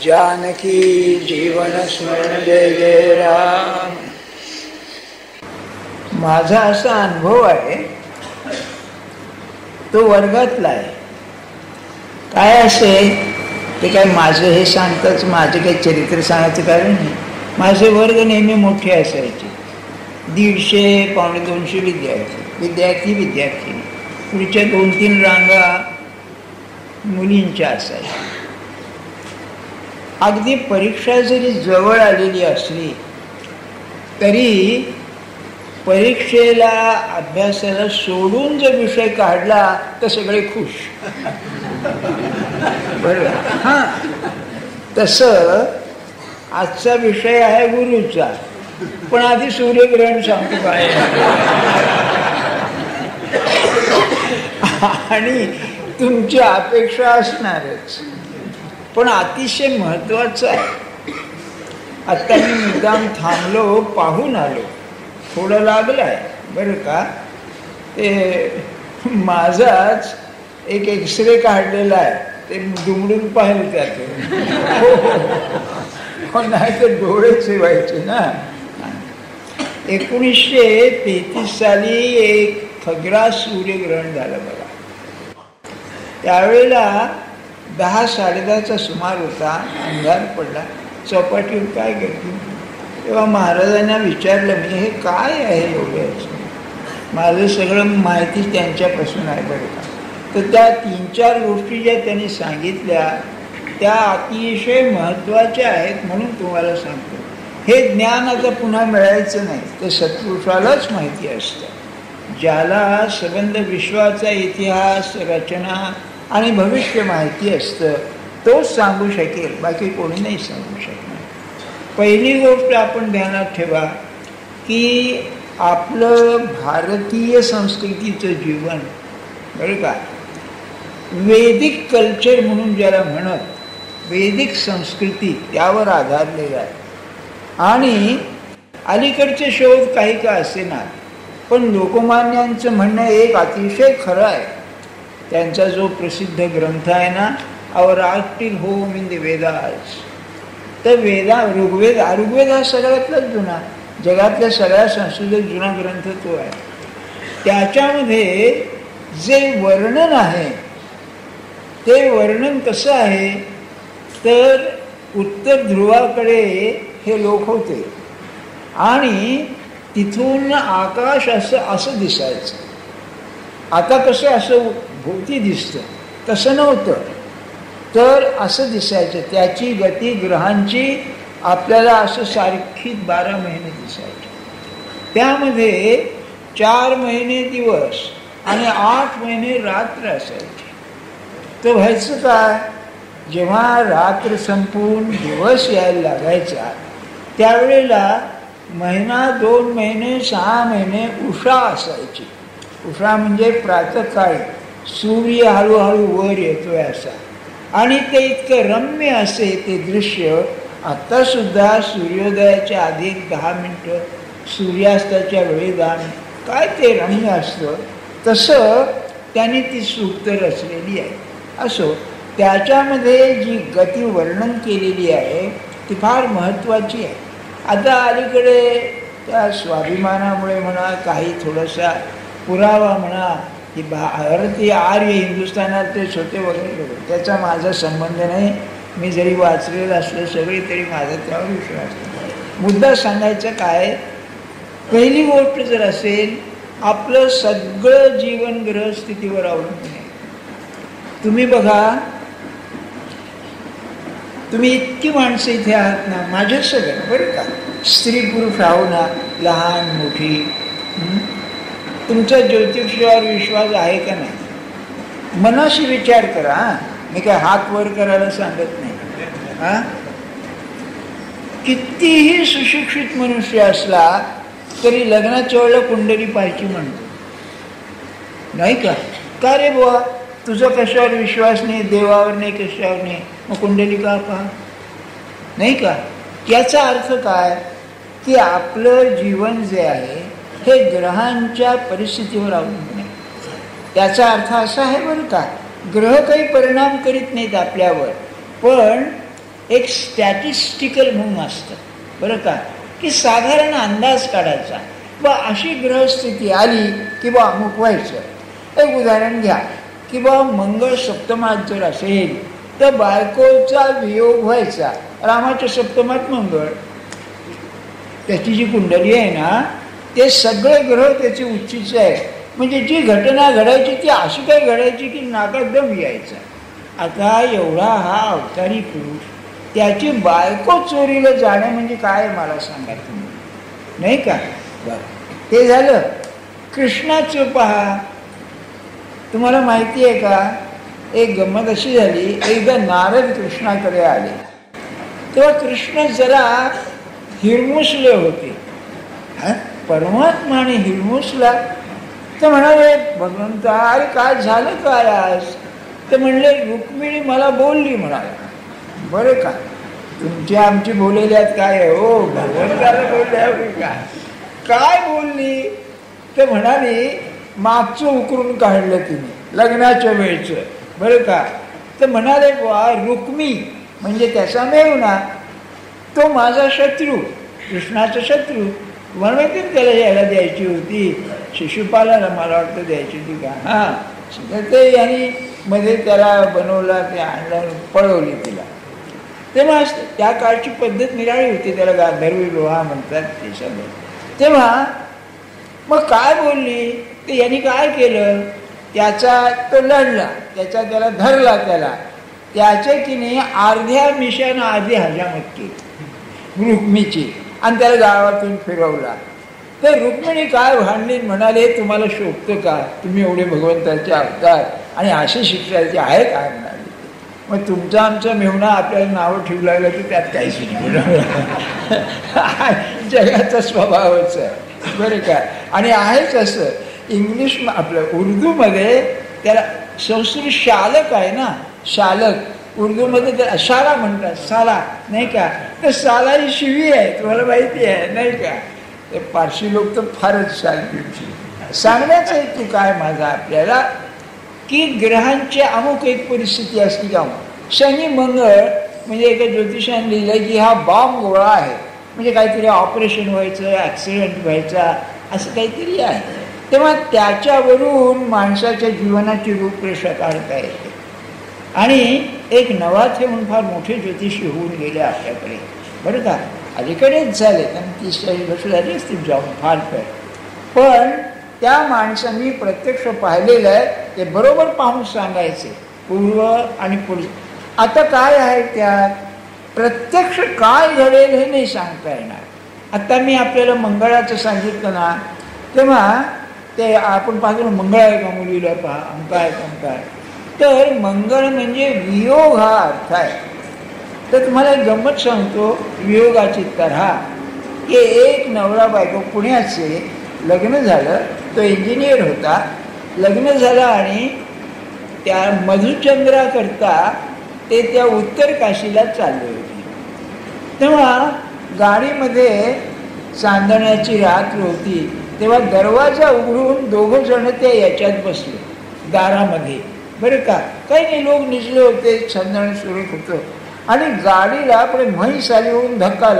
जानकी जीवन स्मरण जय जय राम. माझा असा अनुभव आहे, तो वर्गातला आहे. काय असेल ते काय माझं हे सांगताच माझे काही चरित्र सांगायचं कारण नाही. माझे वर्ग नेहमी मोठे असायचे, 150 पावणे 200 विद्यार्थी. पुढच्या 2-3 रांगा मुलींच्या असायच्या. अगदी परीक्षा जरी जवळ आलेली असली तरी परीक्षेला अभ्यासाला सोडून जर विषय काढला तर सगळे खुश. बरोबर. हां, तसं आजचा विषय आहे गुरुचा, पण आधी सूर्यग्रहण सांगतो काय. आणि तुमची अपेक्षा असणारच, पण अतिशय महत्वाचं आहे. आता मी मुद्दाम थांबलो, पाहून आलो, थोडं लागलं आहे बरं का. ते माझाच एक एक्सरे काढलेला आहे, ते दुमडून पाहिलं त्यातून. नाही तर डोळेच व्हायचे ना. 1933 साली एक खग्रास सूर्यग्रहण झालं बघा. त्यावेळेला 10-10:30चा सुमार होता, अंधार पडला. चौपाटीवर काय करते, तेव्हा महाराजांना विचारलं, म्हणजे हे काय आहे एवढं. माझं सगळं माहिती त्यांच्यापासून आहे बरं का. तर त्या 3-4 गोष्टी ज्या त्यांनी सांगितल्या त्या अतिशय महत्त्वाच्या आहेत, म्हणून तुम्हाला सांगतो. हे ज्ञान आता पुन्हा मिळायचं नाही, ते सत्पुरुषालाच माहिती असतं. ज्याला संबंध विश्वाचा इतिहास, रचना आणि भविष्य माहिती असतं तोच सांगू शकेल, बाकी कोणी नाही सांगू शकणार. पहिली गोष्ट आपण ध्यानात ठेवा की आपलं भारतीय संस्कृतीचं जीवन बरं का, वैदिक कल्चर म्हणून ज्याला म्हणत, वैदिक संस्कृती त्यावर आधारलेला आहे. आणि अलीकडचे शोध काही का असेना, पण लोकमान्यांचं म्हणणं एक अतिशय खरं आहे. त्यांचा जो प्रसिद्ध ग्रंथ आहे ना, our Arctic home in the Vedas, तर ऋग्वेद हा सगळ्यातलाच जुना, जगातल्या सगळ्या संस्कृतीत जुना ग्रंथ तो आहे. त्याच्यामध्ये जे वर्णन आहे ते वर्णन कसं आहे, तर उत्तर ध्रुवाकडे हे लोक होते आणि तिथून आकाश असं दिसायचं. आता कसं असं भोवती दिसतं तसं नव्हतं, तर असं दिसायचं. त्याची गती ग्रहांची आपल्याला असं सारखी 12 महिने दिसायची. त्यामध्ये 4 महिने दिवस आणि 8 महिने रात्र असायची. तर व्हायचं काय, जेव्हा रात्र संपून दिवस यायला लागायचा त्यावेळेला महिना, 2 महिने, 6 महिने उषा असायची. उषा म्हणजे प्रातःकाळी सूर्य हळूहळू वर येतोय असा. आणि ते इतकं रम्य असे ते दृश्य. आत्तासुद्धा सूर्योदयाच्या आधी 10 मिनटं, सूर्यास्ताच्या वेळी 10 मिनिटं, काय ते रम्य असतं. तसं त्यांनी ती सूक्त रचलेली आहे. असो, त्याच्यामध्ये जी गती वर्णन केलेली आहे ती फार महत्त्वाची आहे. आता अलीकडे त्या स्वाभिमानामुळे म्हणा, काही थोडासा पुरावा म्हणा, की भारतीय आर्य हिंदुस्थानातलेच होते वगैरे, त्याचा माझा संबंध नाही. मी जरी वाचलेलं असलं सगळी तरी माझा त्यावर विश्वास नाही. मुद्दा सांगायचं काय, पहिली गोष्ट जर असेल, आपलं सगळं जीवन ग्रहस्थितीवर अवलंबून आहे. तुम्ही बघा, तुम्ही इतकी माणसं इथे आहात ना, माझ्या सगळं बरं का, स्त्री पुरुष आहो ना, लहान मोठी, तुमचा ज्योतिषावर विश्वास आहे का नाही? मनाशी विचार करा. मी काय हात वर करायला सांगत नाही. हा, कितीही सुशिक्षित मनुष्य असला तरी लग्नाच्या वेळेला कुंडली पाहायची म्हणतो, नाही का? का रे बुवा, तुझा कशावर विश्वास नाही, देवावर नाही, कशावर नाही, मग कुंडली का पहा, नाही का? याचा अर्थ काय की आपलं जीवन जे आहे हे ग्रहांच्या परिस्थितीवर अवलंबून आहे. त्याचा अर्थ असा आहे बरं का, ग्रह काही परिणाम करीत नाहीत आपल्यावर, पण एक स्टॅटिस्टिकल म्हणून असतं बरं का, की साधारण अंदाज काढायचा बा अशी ग्रहस्थिती आली की बा अमुक व्हायचं. एक उदाहरण घ्या की बा मंगळ सप्तमात जर असेल तर बायकोचा वियोग व्हायचा. रामाच्या सप्तमात मंगळ, त्याची जी कुंडली आहे ना ते सगळे ग्रह त्याचे उच्चीचे आहे. म्हणजे जी घटना घडायची ती अशी काही घडायची की नाकात दम यायचा. आता एवढा हा अवतारी पुरुष त्याची बायको चोरीला जाणं म्हणजे काय मला सांगा तुम्ही, नाही का. ते झालं. कृष्णाचं पहा, तुम्हाला माहिती आहे का, एक गंमत अशी झाली, एकदा नारद कृष्णाकडे आले तेव्हा कृष्ण जरा हिरमुसले होते. परमात्माने हिरमुसला तर म्हणाले, भगवंता अरे काय झालं काय आज. तर म्हणले, रुक्मिणी मला बोलली म्हणाला. बरं का, तुमची आमची बोललेल्यात काय आहे हो, भगवंताला बोलल्या काय बोलली. तर म्हणाली, मागचं उकरून काढलं तिने लग्नाच्या वेळचं. बरं का. तर म्हणाले, वा रुक्मी म्हणजे त्याचा मेहुणा, तो माझा शत्रू, कृष्णाचा शत्रू. म्हणून त्याला यायला द्यायची होती, शिशुपालाला मला वाटतं द्यायची होती का. हां, ते यांनी मध्ये त्याला बनवला, ते आणलं, पळवली तिला. तेव्हा त्या काळची पद्धत निराळी होती, त्याला गांधर्वी विवाह म्हणतात ते सगळं. तेव्हा मग काय बोलली, ते यांनी काय केलं, त्याचा तो लढला, त्याला धरला, त्याचे की नाही अर्ध्या मिशानं आधी हजामत केली रुक्मीची आणि त्याला गावातून फिरवला. तर रुक्मिणी काय भांडली, म्हणाले तुम्हाला शोभतं का, तुम्ही एवढे भगवंताचे अवतार आणि अशी शिक्षाची आहे काय म्हणाले. मग तुमचा आमचा मेहुणा आपल्याला नावं ठेवू लागलं तर त्यात काहीच नाही. जगाचा स्वभावच आहे बरं का. आणि आहेच असं. इंग्लिश आपलं उर्दूमध्ये त्याला, संस्कृत शालक आहे ना, शालक उर्दूमध्ये त्याला शाला म्हणतात, साला नाही का. तर साला ही शिवी आहे, तुम्हाला माहिती आहे नाही का. ते पारशी लोक तर फारच शालकी. सांगण्याचा हेतू काय माझा आपल्याला, की ग्रहांची अमुक एक परिस्थिती असली का. शनी मंगळ म्हणजे एका ज्योतिषाने लिहिलं की हा बॉम्ब गोळा आहे, म्हणजे काहीतरी ऑपरेशन व्हायचं, ॲक्सिडेंट व्हायचा, असं काहीतरी आहे. तेव्हा त्याच्यावरून माणसाच्या जीवनाची रूपरेषा काढता येते. आणि एक नवाथे म्हणून फार मोठे ज्योतिषी होऊन गेले आपल्याकडे बरं का, अलीकडेच झाले, त्यांनी 30-40 वर्ष झाली असतील जाऊन फार काय. पण त्या माणसांनी प्रत्यक्ष पाहिलेलं आहे, ते बरोबर पाहून सांगायचे पूर्व आणि पुढे. आता काय आहे त्यात, प्रत्यक्ष काय घडेल हे नाही सांगता येणार. आता मी आपल्याला मंगळाचं सांगितलं ना, तेव्हा ते आपण पाहतो मंगळ आहे का मुलीला, पहा अंक आहे का अंक आहे. तर मंगळ म्हणजे वियोग हा अर्थ आहे. तर तुम्हाला एक गंमत सांगतो वियोगाची तऱ्हा, की एक नवरा बायको पुण्याचे, लग्न झालं, तो इंजिनियर होता, लग्न झालं आणि त्या मधुचंद्राकरता ते त्या उत्तर काशीला चालले होते. तेव्हा गाडीमध्ये चांदण्याची रात्र होती, तेव्हा दरवाजा उघडून दोघं जण त्या याच्यात बसले दारामध्ये बरं का. काही नाही, लोक निजले होते, चांदण सुरू होतं. आणि गाडीला पुढे म्हैस आली होऊन धक्का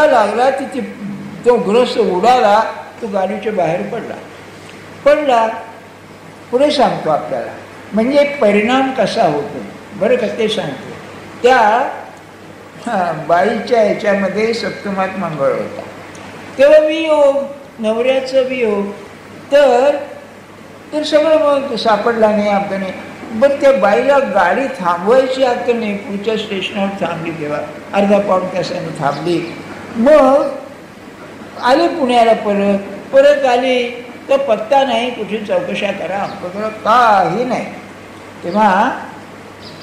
लागला, तिथे तो ग्रस्त उडाला, तो गाडीच्या बाहेर पडला. पुढे सांगतो आपल्याला, म्हणजे परिणाम कसा होतो बरं का ते सांगतो. त्या बाईच्या ह्याच्यामध्ये सप्तमात मंगळ होता, तेव्हा वियोग, नवऱ्याचा वियोग. तर सगळं मग सापडला नाही आपलं नाही. बरं त्या बाईला गाडी थांबवायची आता नाही, पुढच्या स्टेशनवर थांबली, तेव्हा अर्धा पाऊण तासाने थांबली. मग आली पुण्याला, परत आली तर पत्ता नाही, कुठे चौकशा करा काही नाही. तेव्हा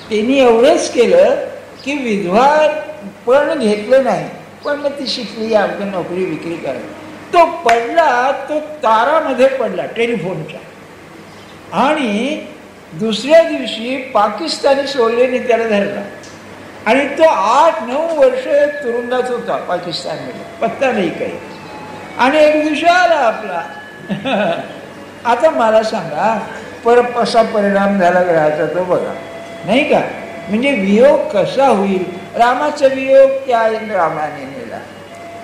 त्यांनी एवढंच केलं की विधवा पण घेतलं नाही, पण मग ती शिकली, आपलं नोकरी विक्री करायला. तो पडला, तो तारामध्ये पडला टेलिफोनच्या, आणि दुसऱ्या दिवशी पाकिस्तानी सोडलेने त्याला धरला आणि तो 8-9 वर्ष तुरुंगात होता पाकिस्तानमध्ये, पत्ता नाही काही. आणि एक दिवशी आला आपला. आता मला सांगा कसा परिणाम झाला ग्रहाचा तो बघा नाही का. म्हणजे वियोग कसा होईल रामाचा वियोग त्या रामाने नेला,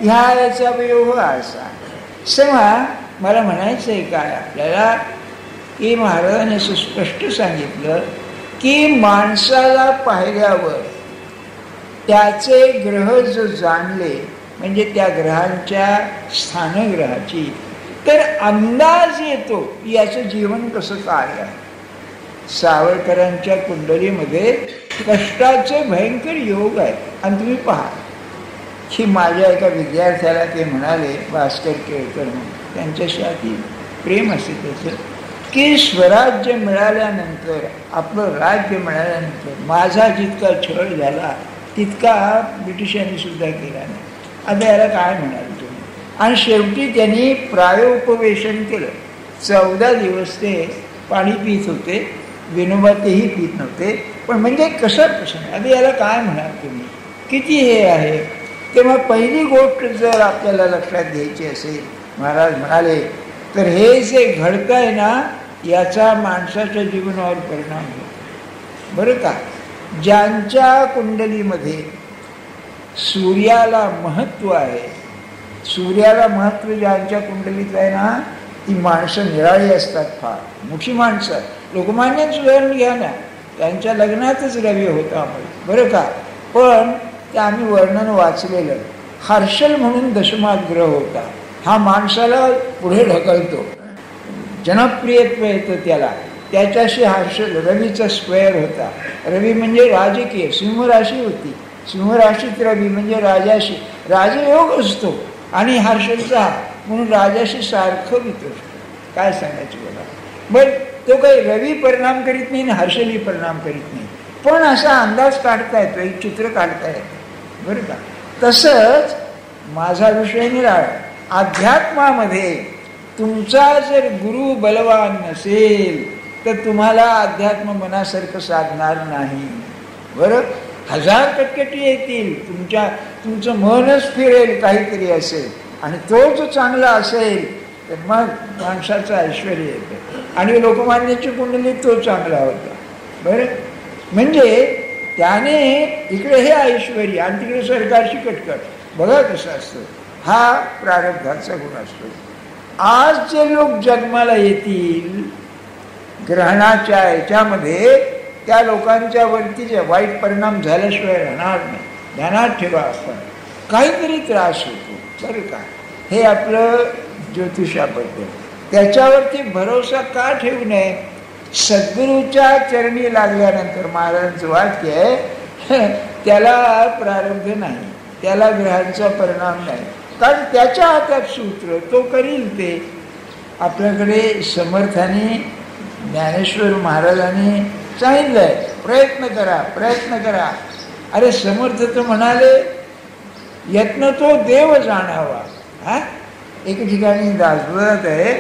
ह्या याचा वियोग असा. तेव्हा मला म्हणायचं आहे काय आपल्याला, की महाराजांनी असं स्पष्ट सांगितलं की माणसाला पाहिल्यावर त्याचे ग्रह जो जाणले, म्हणजे त्या ग्रहांच्या स्थानग्रहाची, तर अंदाज येतो याचं जीवन कसं काय आहे. सावरकरांच्या कुंडलीमध्ये कष्टाचे भयंकर योग आहे. आणि तुम्ही पहा की माझ्या एका विद्यार्थ्याला ते म्हणाले, भास्कर केळकर म्हणून, त्यांच्याशी अति प्रेम असे त्याचं, की स्वराज्य मिळाल्यानंतर, आपलं राज्य मिळाल्यानंतर माझा जितका छळ झाला तितका ब्रिटिशांनी सुद्धा केला नाही. आता याला काय म्हणाल तुम्ही. आणि शेवटी त्यांनी प्रायोपवेशन केलं. 14 दिवस ते पाणी पित होते, विनोबा तेही पित नव्हते. पण म्हणजे कशा प्रश्न, आता याला काय म्हणाल तुम्ही, किती हे आहे. तेव्हा पहिली गोष्ट जर आपल्याला लक्षात घ्यायची असेल, महाराज म्हणाले, तर हे जे घडतं आहे ना, याचा माणसाच्या जीवनावर परिणाम होतो बरं का. ज्यांच्या कुंडलीमध्ये सूर्याला महत्त्व आहे, सूर्याला महत्त्व ज्यांच्या कुंडलीत आहे ना, ती माणसं निराळी असतात, फार मोठी माणसं. लोकमान्यांचं उदाहरण घ्या ना, त्यांच्या लग्नातच रवी होता बरं का. पण ते आम्ही वर्णन वाचलेलं. हर्षल म्हणून दशमाग्रह होता, हा माणसाला पुढे ढकलतो, जनप्रियत्व येतं त्याला. त्याच्याशी हर्षल रवीचा स्क्वेअर होता. रवी म्हणजे राजकीय, सिंहराशी होती, सिंहराशीत रवी म्हणजे राजाशी, राजयोग असतो. आणि हर्षलचा म्हणून राजाशी सारखं वितोष. काय सांगायचं बघा. बरं, तो काही रवी परिणाम करीत नाही आणि हर्षलही परिणाम करीत नाही, पण असा अंदाज काढता येतो, एक चित्र काढता येतं बरं का. तसंच माझा विषय निराळा. अध्यात्मामध्ये तुमचा जर गुरु बलवान नसेल तर तुम्हाला अध्यात्म मनासारखं साधणार नाही बरं. 1000 कटकटी येतील, तुमचं मनच फिरेल काहीतरी असेल, आणि तो जो चांगला असेल तर मग माणसाचं ऐश्वर येतं. आणि लोकमान्याची कुंडली तो चांगला होता बरं. म्हणजे त्याने इकडे हे ऐश्वर आणि तिकडे सरकारची कटकट. बघा कसं असतं, हा प्रारब्धाचा गुण असतो. आज जे लोक जन्माला येतील ग्रहणाच्या याच्यामध्ये, त्या लोकांच्या वरती जे वाईट परिणाम झाल्याशिवाय राहणार नाही. ध्यानात ठेवा, आपण काहीतरी त्रास होतो बरं का. हे आपलं ज्योतिषाबद्दल. त्याच्यावरती भरोसा का ठेवू नये. सद्गुरूच्या चरणी लागल्यानंतर महाराजांचं वाक्य आहे, त्याला प्रारब्ध नाही, त्याला ग्रहांचा परिणाम नाही, कारण त्याच्या हातात सूत्र, तो करील ते. आपल्याकडे समर्थाने ज्ञानेश्वर महाराजांनी सांगितलंय, प्रयत्न करा, प्रयत्न करा. अरे समर्थ तर म्हणाले, यत्न तो देव जाणावा. हा, एक ठिकाणी दासबोधात आहे,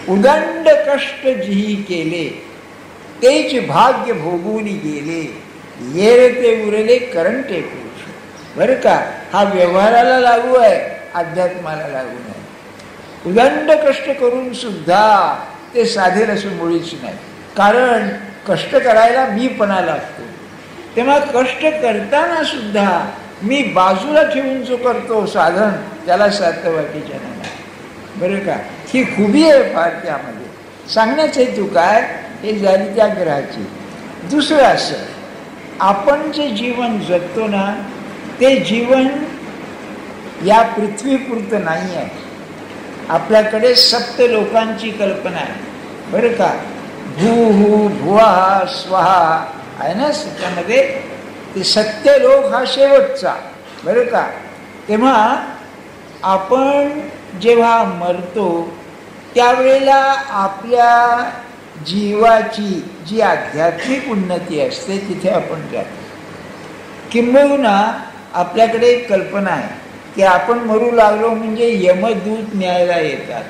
उदंड कष्ट जिही केले तेच भाग्य भोगून गेले, येर ते उरले करंटे पुरुष. बरं का, हा व्यवहाराला लागू आहे, अध्यात्माला लागू नाही. उदंड कष्ट करून सुद्धा ते साधेल असं मुळीच नाही, कारण कष्ट करायला मीपणा लागतो. तेव्हा कष्ट करताना सुद्धा मी बाजूला ठेवून जो करतो साधन, त्याला सात्यवाकीच्या नाही बरं का. ही खुबी आहे फार त्यामध्ये. सांगण्याचे हेतू काय, हे झाली त्या ग्रहाची. दुसरं असं, आपण जे जीवन जगतो ना, ते जीवन या पृथ्वीपुरतं नाही आहे. आपल्याकडे सप्त लोकांची कल्पना आहे बरं का. भूहू भुवा स्वाहा आहे ना त्याच्यामध्ये. ते सत्यलोक हा शेवटचा बरं का. तेव्हा आपण जेव्हा मरतो त्यावेळेला आपल्या जीवाची जी आध्यात्मिक उन्नती असते तिथे आपण जातो. किंबहुना आपल्याकडे एक कल्पना आहे की आपण मरू लागलो म्हणजे यमदूत न्यायला येतात.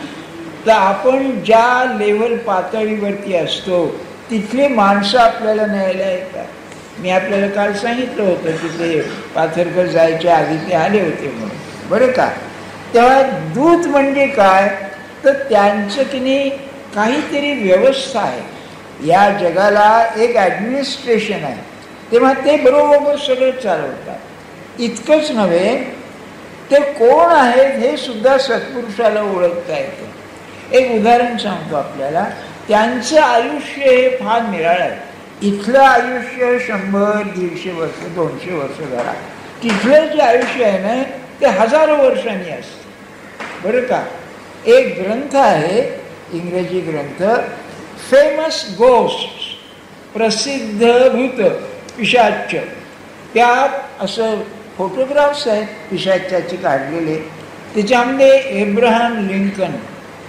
तर आपण ज्या लेव्हल पातळीवरती असतो तिथले माणसं आपल्याला न्यायला येतात. मी आपल्याला काल सांगितलं होतं की ते पाथरकर जायच्या आधी ते आले होते म्हणून बरं का. तेव्हा दूत म्हणजे काय, तर त्यांचं की नाही काहीतरी व्यवस्था आहे. या जगाला एक ॲडमिनिस्ट्रेशन आहे. तेव्हा ते बरोबर सगळे चालवतात. इतकंच नव्हे, ते कोण आहेत हे सुद्धा सत्पुरुषाला ओळखता येतं. एक उदाहरण सांगतो आपल्याला. त्यांचं आयुष्य हे फार निराळं आहे. इथलं आयुष्य 100, 150 वर्ष, 200 वर्ष धरा. तिथलं जे आयुष्य आहे ना ते हजारो वर्षांनी असतं, बरं का. एक ग्रंथ आहे, इंग्रजी ग्रंथ, फेमस गोस्ट, प्रसिद्ध भूत पिशाच्च. त्यात असं फोटोग्राफ्स आहेत पिशाच्याचे काढलेले. त्याच्यामध्ये एब्राहम लिंकन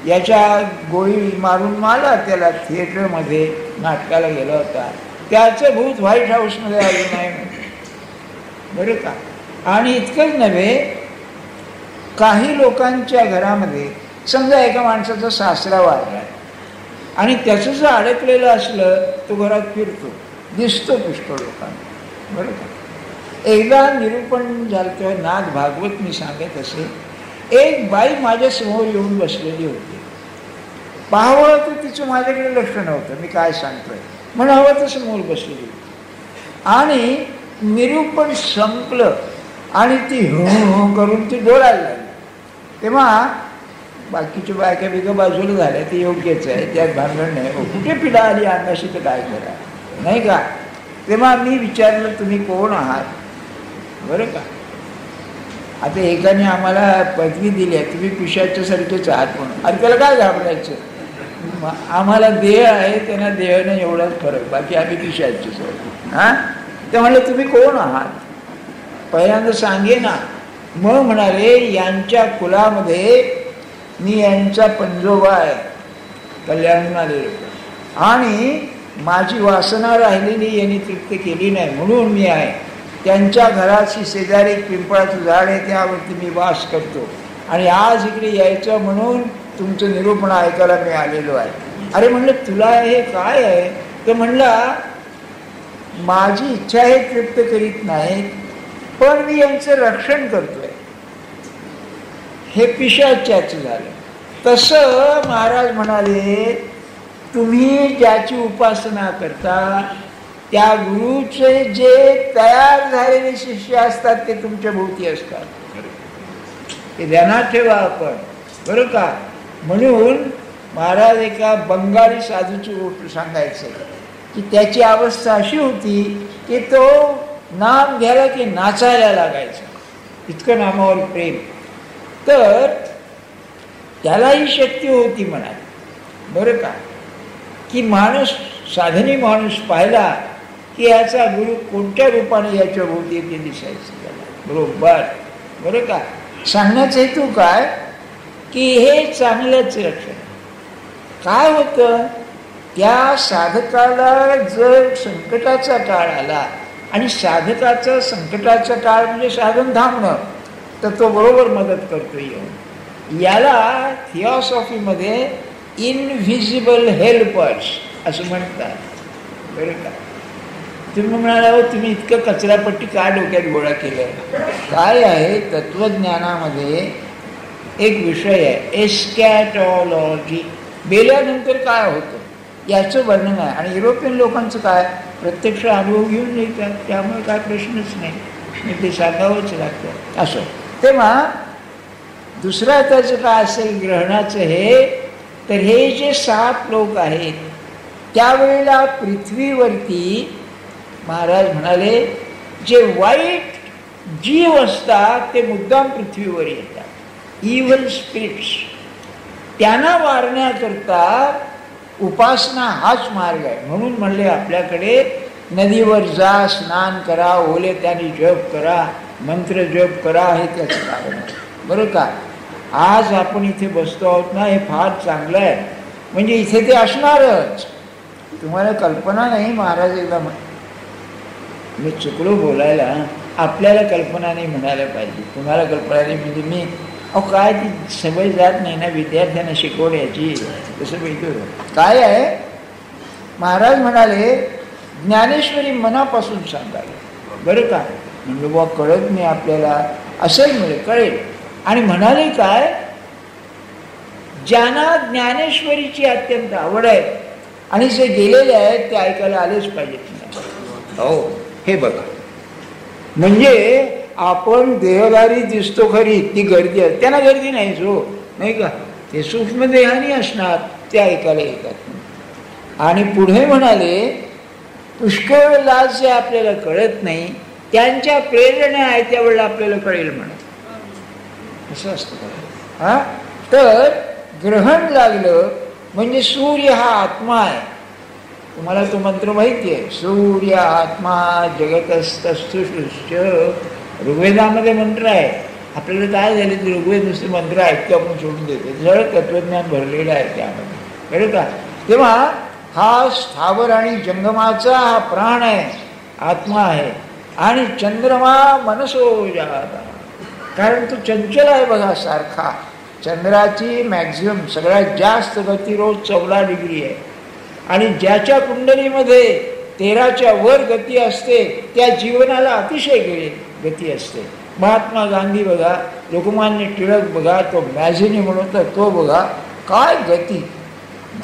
याच्या गोळी मारून मारला त्याला थिएटरमध्ये, नाटकाला गेला होता. त्याचं भूत व्हाईट हाऊसमध्ये आलं नाही, बरं का. आणि इतकंच नव्हे, काही लोकांच्या घरामध्ये समजा एका माणसाचा सासरा वारला आणि त्याचं जर अडकलेलं असलं, तो घरात फिरतो, दिसतो पुष्कळ लोकांना, बरं का. एकदा निरूपण झालं, नाथ भागवत मी सांगत असे, एक बाई माझ्या समोर येऊन बसलेली होती. पाहावं तर तिचं माझ्याकडे लक्ष नव्हतं, मी काय सांगतोय म्हणून हवं तर समोर बसलेली होती. आणि निरूपण संपलं आणि ती हो करून ती डोळायला लागली. तेव्हा बाकीच्या बायका बिका बाजूला झाल्या, ते योग्यच आहे, त्यात भांडण नाही. कुठे पिढा आली अंगाशी तर काय करा, नाही का. तेव्हा मी विचारलं, तुम्ही कोण आहात, बरं का. आता एकाने आम्हाला पदवी दिली आहे, तुम्ही पिशाच्यासारखेच आहात म्हणून. आणि त्याला काय घाबरायचं, आम्हाला देह आहे, त्यांना देह नाही, एवढाच फरक, बाकी आम्ही पिशाचेच आहोत. हां, ते म्हणलं तुम्ही कोण आहात, पहिल्यांदा सांगे ना. मग म्हणाले, यांच्या कुलामध्ये मी यांचा पंजोबा आहे, कल्याणून आलेलो, आणि माझी वासना राहिलेली यांनी तृप्त केली नाही म्हणून मी आहे. त्यांच्या घराची शेजारी पिंपळाचं झाड आहे, त्यावरती मी वास करतो, आणि आज इकडे यायचं म्हणून तुमचं निरूपण ऐकायला मी आलेलो आहे. अरे म्हणलं, तुला हे काय आहे, तर म्हणला, माझी इच्छा हे तृप्त करीत नाहीत, पण मी यांचं रक्षण करतोय. हे पिशाच्याचं झालं. तसं महाराज म्हणाले, तुम्ही ज्याची उपासना करता त्या गुरुचे जे तयार झालेले शिष्य असतात ते तुमच्या भोवती असतात, ते ध्यानात ठेवा आपण, बरं का. म्हणून महाराज एका बंगाली साधूची गोष्ट सांगायचं की त्याची अवस्था अशी होती की तो नाम घ्यायला की नाचायला लागायचा, इतकं नामावर प्रेम. तर त्यालाही शक्य होती म्हणा, बरं का, की माणूस, साधनी माणूस पाहिला की याचा गुरु कोणत्या रूपाने याच्या भोवती ते दिसायचं त्याला, बरोबर, बरं का. सांगण्याचा हेतू काय, की हे चांगलंच रक्षण. काय होतं, त्या साधकाला जर संकटाचा काळ आला, आणि साधकाचा संकटाचा काळ म्हणजे साधन थांबणं, तर तो बरोबर मदत करतो येऊन. याला थिओसॉफीमध्ये इनव्हिजिबल हेल्पर्स असं म्हणतात, बरं का. तुम्ही म्हणाला, हो तुम्ही इतकं कचरापट्टी का डोक्यात गोळा केलं. काय आहे, तत्वज्ञानामध्ये एक विषय आहे, एस्कॅटॉलॉजी, मेल्यानंतर काय होतं याचं वर्णन आहे. आणि युरोपियन लोकांचं काय, प्रत्यक्ष अनुभव घेऊन येतात, त्यामुळे काय प्रश्नच नाही, ते सांगावंच लागतं असं. तेव्हा दुसरा त्याचं काय असेल ग्रहणाचं हे, तर हे जे 7 लोक आहेत त्यावेळेला पृथ्वीवरती महाराज म्हणाले, जे वाईट जीव असतात ते मुद्दाम पृथ्वीवर येतात, इव्हल स्पिरिट्स, त्यांना मारण्याकरता उपासना हाच मार्ग आहे. म्हणून म्हणले, आपल्याकडे नदीवर जा, स्नान करा, ओले त्याने जप करा, मंत्र जप करा, हे त्याचं कारण आहे, बरं का. आज आपण इथे बसतो आहोत ना, हे फार चांगलं आहे, म्हणजे इथे ते असणारच. तुम्हाला कल्पना नाही, महाराज एकदा मी चुकलो बोलायला, आपल्याला कल्पना नाही म्हणायला पाहिजे, तुम्हाला कल्पना नाही म्हणजे मी, अहो काय ती सवय जात नाही ना विद्यार्थ्यांना शिकवण्याची, तसं भेटू. काय आहे, महाराज म्हणाले, ज्ञानेश्वरी मनापासून सांगायला, बरं का. म्हणजे बुवा कळत नाही आपल्याला, असेल म्हणजे कळेल. आणि म्हणाले काय, ज्यांना ज्ञानेश्वरीची अत्यंत आवड आहे आणि जे गेलेले आहेत ते ऐकायला आलेच पाहिजेत. हो, हे बघा. म्हणजे आपण देहधारी दिसतो खरी, ती गर्दी आहे, त्यांना गर्दी नाही जो, नाही का, ते सूक्ष्म देहानी असणार, ते ऐकायला येतात. आणि पुढे म्हणाले पुष्कळ लाज जे आपल्याला कळत नाही त्यांच्या प्रेरणा आहे त्यावेळेला आपल्याला कळेल म्हणा, असं असतं. हा, तर ग्रहण लागलं म्हणजे सूर्य हा आत्मा आहे. तुम्हाला तो मंत्र माहिती आहे, सूर्य आत्मा जगतस्तुष्य. ऋग्वेदामध्ये मंत्र आहे. आपल्याला काय झाले ते ऋग्वेद नुसते मंत्र ऐकतो आपण सोडून देतो, जळ तत्वज्ञान भरलेलं आहे त्यामध्ये, कळलं का. तेव्हा हा स्थावर आणि जंगमाचा हा प्राण आहे, आत्मा आहे. आणि चंद्रमा मनसो जाता, कारण तो चंचल आहे बघा सारखा. चंद्राची मॅक्झिमम सगळ्यात जास्त गती रोज 14 डिग्री आहे. आणि ज्याच्या कुंडलीमध्ये 13च्या वर गती असते त्या जीवनाला अतिशय गती असते. महात्मा गांधी बघा, लोकमान्य टिळक बघा, तो मॅझिनी म्हणतो तो बघा, काय गती.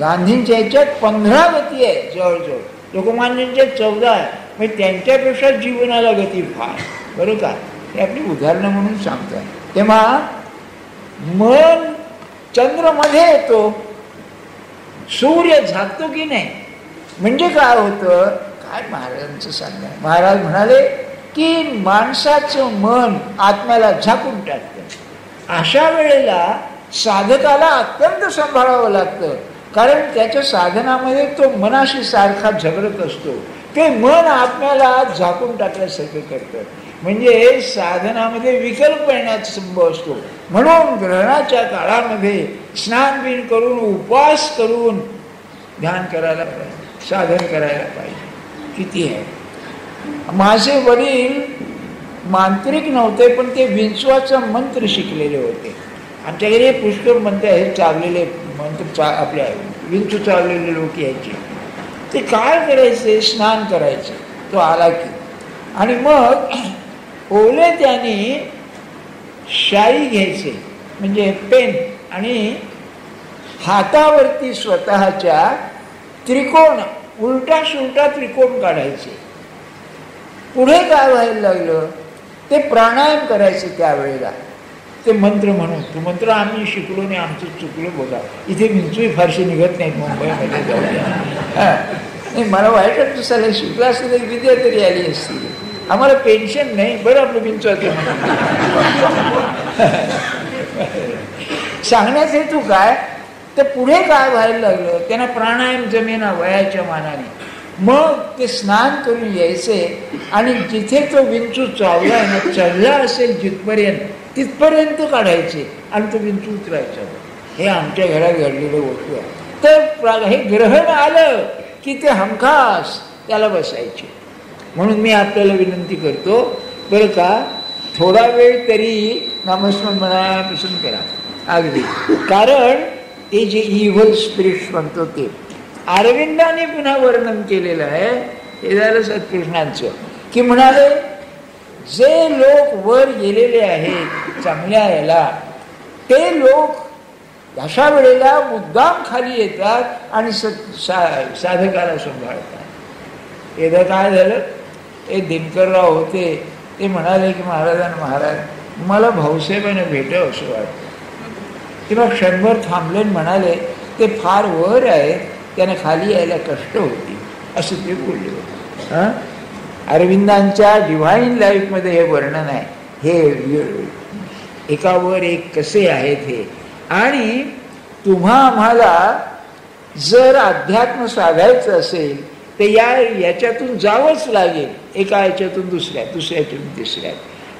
गांधींच्या ह्याच्यात 15 गती आहे जवळजवळ, लोकमान्यांच्या 14 आहे. म्हणजे त्यांच्यापेक्षा जीवनाला गती फार, बरं का. हे आपली उदाहरणं म्हणून सांगतात. तेव्हा मन चंद्रमध्ये येतो, सूर्य झाकतो की नाही. म्हणजे काय होतं, काय महाराजांचं सांगणं. महाराज म्हणाले की माणसाचं मन आत्म्याला झाकून टाकतं. अशा वेळेला साधकाला अत्यंत सांभाळावं लागतं, कारण त्याच्या साधनामध्ये तो मनाशी सारखा झगडत असतो. ते मन आत्म्याला झाकून टाकल्यासारखं करतं. म्हणजे साधनामध्ये विकल्प येण्याचा संभव असतो. म्हणून ग्रहणाच्या काळामध्ये स्नान बिन करून उपवास करून ध्यान करायला पाहिजे, साधन करायला पाहिजे. किती आहे. माझे वडील मांत्रिक नव्हते, पण ते विंचवाचा मंत्र शिकलेले होते. आमच्याकडे पुष्कळ मंत्र हे चाललेले मंत्र, आपल्या विंचू चाललेले लोक यायचे. ते काय करायचे, स्नान करायचे तो आला की, आणि मग ओले त्यांनी शाई घ्यायचे म्हणजे पेन, आणि हातावरती स्वतःच्या त्रिकोण, उलटा सुलटा त्रिकोण काढायचे. पुढे काय व्हायला लागलं, ते प्राणायाम करायचे त्यावेळेला, ते मंत्र म्हणून. तो मंत्र आम्ही शिकलो नाही, आमचं चुकलं बघा. इथे विंचूही फारशी निघत नाहीत मुंबईमध्ये जाऊया. नाही, मला वाईट वाटतं, साला शिकला असतं तर विद्या तरी आली असती. आम्हाला पेन्शन नाही, बरं आपलं विंचवाचं सांगण्याचा हेतू काय, तर पुढे काय व्हायला लागलं, त्यांना प्राणायाम जमेना वयाच्या मानाने. मग ते स्नान करून यायचे, आणि जिथे तो विंचू चावला आहे ना, चढला असेल जिथपर्यंत, तिथपर्यंत काढायचे, आणि तो विंचू उतरायचा. हे आमच्या घरात घडलेलं होतं. तर हे ग्रहण आलं की ते हमखास त्याला बसायचे. म्हणून मी आपल्याला विनंती करतो बरं का, थोडा वेळ तरी नामस्मरण मनापासून करा अगदी. कारण ते जे इव्हल स्पिरिट्स म्हणतो ते अरविंदाने पुन्हा वर्णन केलेलं आहे. हे झालं सत्कृष्णांचं, की म्हणाले जे लोक वर गेलेले आहेत चांगल्या याला, ते लोक अशा वेळेला मुद्दाम खाली येतात आणि साधकाला सांभाळतात. एकदा काय झालं, एक दिनकरराव होते, ते म्हणाले की महाराज मला भाऊसाहेबांना भेटावं असं वाटतं. तेव्हा क्षणभर थांबले आणि म्हणाले ते फार वर आहे, त्यांना खाली यायला कष्ट होती, असं ते बोलले होते. हां, अरविंदांच्या डिव्हाइन लाईफमध्ये हे वर्णन आहे. हे एकावर एक कसे आहेत हे. आणि तुम्हा आम्हाला जर अध्यात्म साधायचं असेल तर याच्यातून जावंच लागेल, एका याच्यातून दुसऱ्यातून तिसऱ्यात.